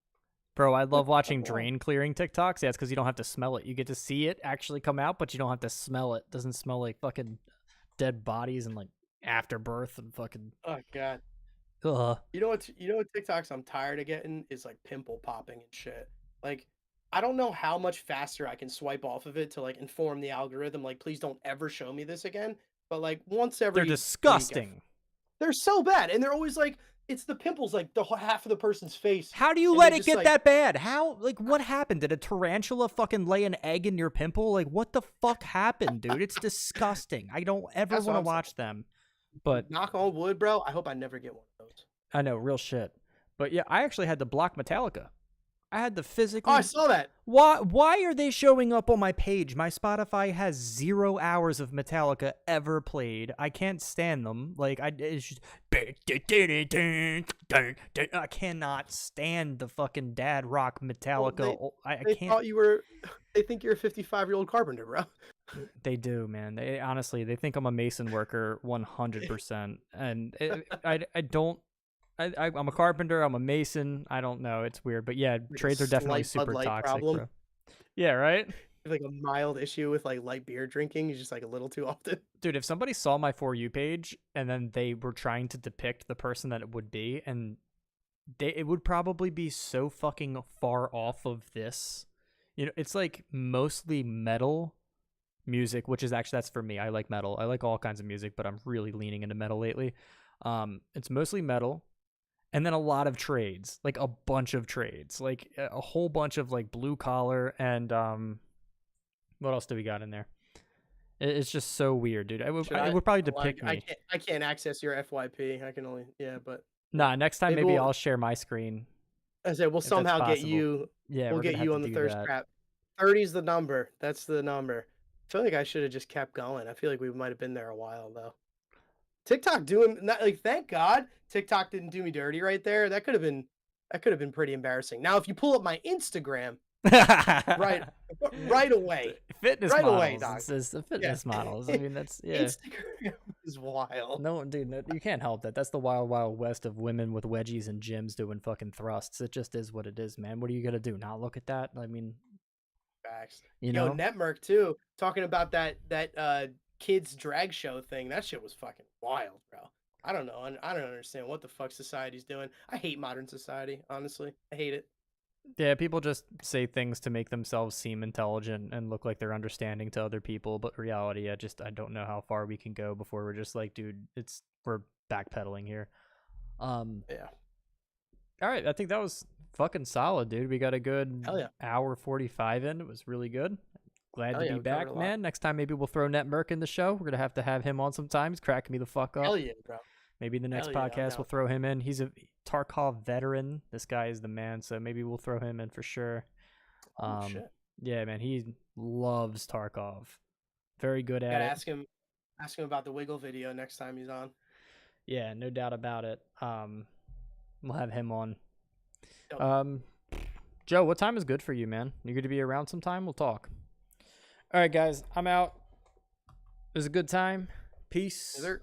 Bro, I love watching Wow. drain clearing TikToks. Yeah, it's because you don't have to smell it. You get to see it actually come out, but you don't have to smell it. Doesn't smell like fucking dead bodies and like afterbirth and fucking Oh god. ugh. You know what TikToks I'm tired of getting is like pimple popping and shit. Like I don't know how much faster I can swipe off of it to like inform the algorithm like please don't ever show me this again. But like once every They're week, disgusting. they're so bad and they're always like it's the pimples like the half of the person's face. How do you And let they're it just get like- that bad? How like what happened? Did a tarantula fucking lay an egg in your pimple? Like what the fuck happened, dude? It's disgusting. I don't ever That's what want to I'm saying. watch them. But Knock on wood, bro. I hope I never get one of those. I know, real shit. But yeah, I actually had to block Metallica. I had to physically Oh, I saw that. Why are they showing up on my page? My Spotify has 0 hours of Metallica ever played. I can't stand them. Like it's just I cannot stand the fucking dad rock Metallica. I They can't. thought you were. They think you're a 55-year-old carpenter, bro. They do, man. They honestly, they think I'm a mason worker 100%. And I don't. I'm a carpenter. I'm a mason. I don't know. It's weird, but yeah, a trades are definitely slight Bud super Light toxic, problem. bro. Yeah, right. Like a mild issue with like light beer drinking is just like a little too often. Dude, if somebody saw my For You page and then they were trying to depict the person that it would be, and it would probably be so fucking far off of this. You know, it's like mostly metal music, which is actually, that's for me. I like metal. I like all kinds of music, but I'm really leaning into metal lately. It's mostly metal. And then a lot of trades, like a bunch of trades, like a whole bunch of like blue collar and what else do we got in there? It's just so weird, dude. It would probably depict me. I can't access your FYP. I can only but Nah, next time maybe maybe we'll- I'll share my screen. I said we'll that's somehow get possible. you. Yeah, we'll we're gonna get have you to on the do thirst that. trap. 30's the number. That's the number. I feel like I should have just kept going. I feel like we might have been there a while though. TikTok doing like thank God TikTok didn't do me dirty right there. That could have been pretty embarrassing. Now if you pull up my Instagram right away. Fitness Right models. away, dog. It says the fitness models. I mean, that's yeah. Instagram is wild. No, dude, no, you can't help that. That's the wild, wild west of women with wedgies and gyms doing fucking thrusts. It just is what it is, man. What are you gonna do? Not look at that? I mean, Facts. you Yo, know. Netmerk too, talking about that kids drag show thing. That shit was fucking wild, bro. I don't know. I don't understand what the fuck society's doing. I hate modern society, honestly. I hate it. Yeah, people just say things to make themselves seem intelligent and look like they're understanding to other people, but reality, I don't know how far we can go before we're just like, dude, we're backpedaling here. Yeah. All right, I think that was fucking solid, dude. We got a good Hell yeah. hour 45 in. It was really good. Glad Hell to yeah, be we covered back, a lot. man. Next time maybe we'll throw Net Merc in the show. We're gonna have him on sometimes. Cracking me the fuck up. Hell yeah, bro. Maybe the next Hell yeah, I'm podcast down. we'll throw him in. He's a Tarkov veteran. This guy is the man, so maybe we'll throw him in for sure. Oh, shit. Yeah, man, he loves Tarkov. Very good at Gotta it. ask him about the Wiggle video next time he's on. Yeah, no doubt about it. We'll have him on. Dope. Joe, what time is good for you, man? You good to be around sometime? We'll talk. All right, guys, I'm out. It was a good time. Peace. Is there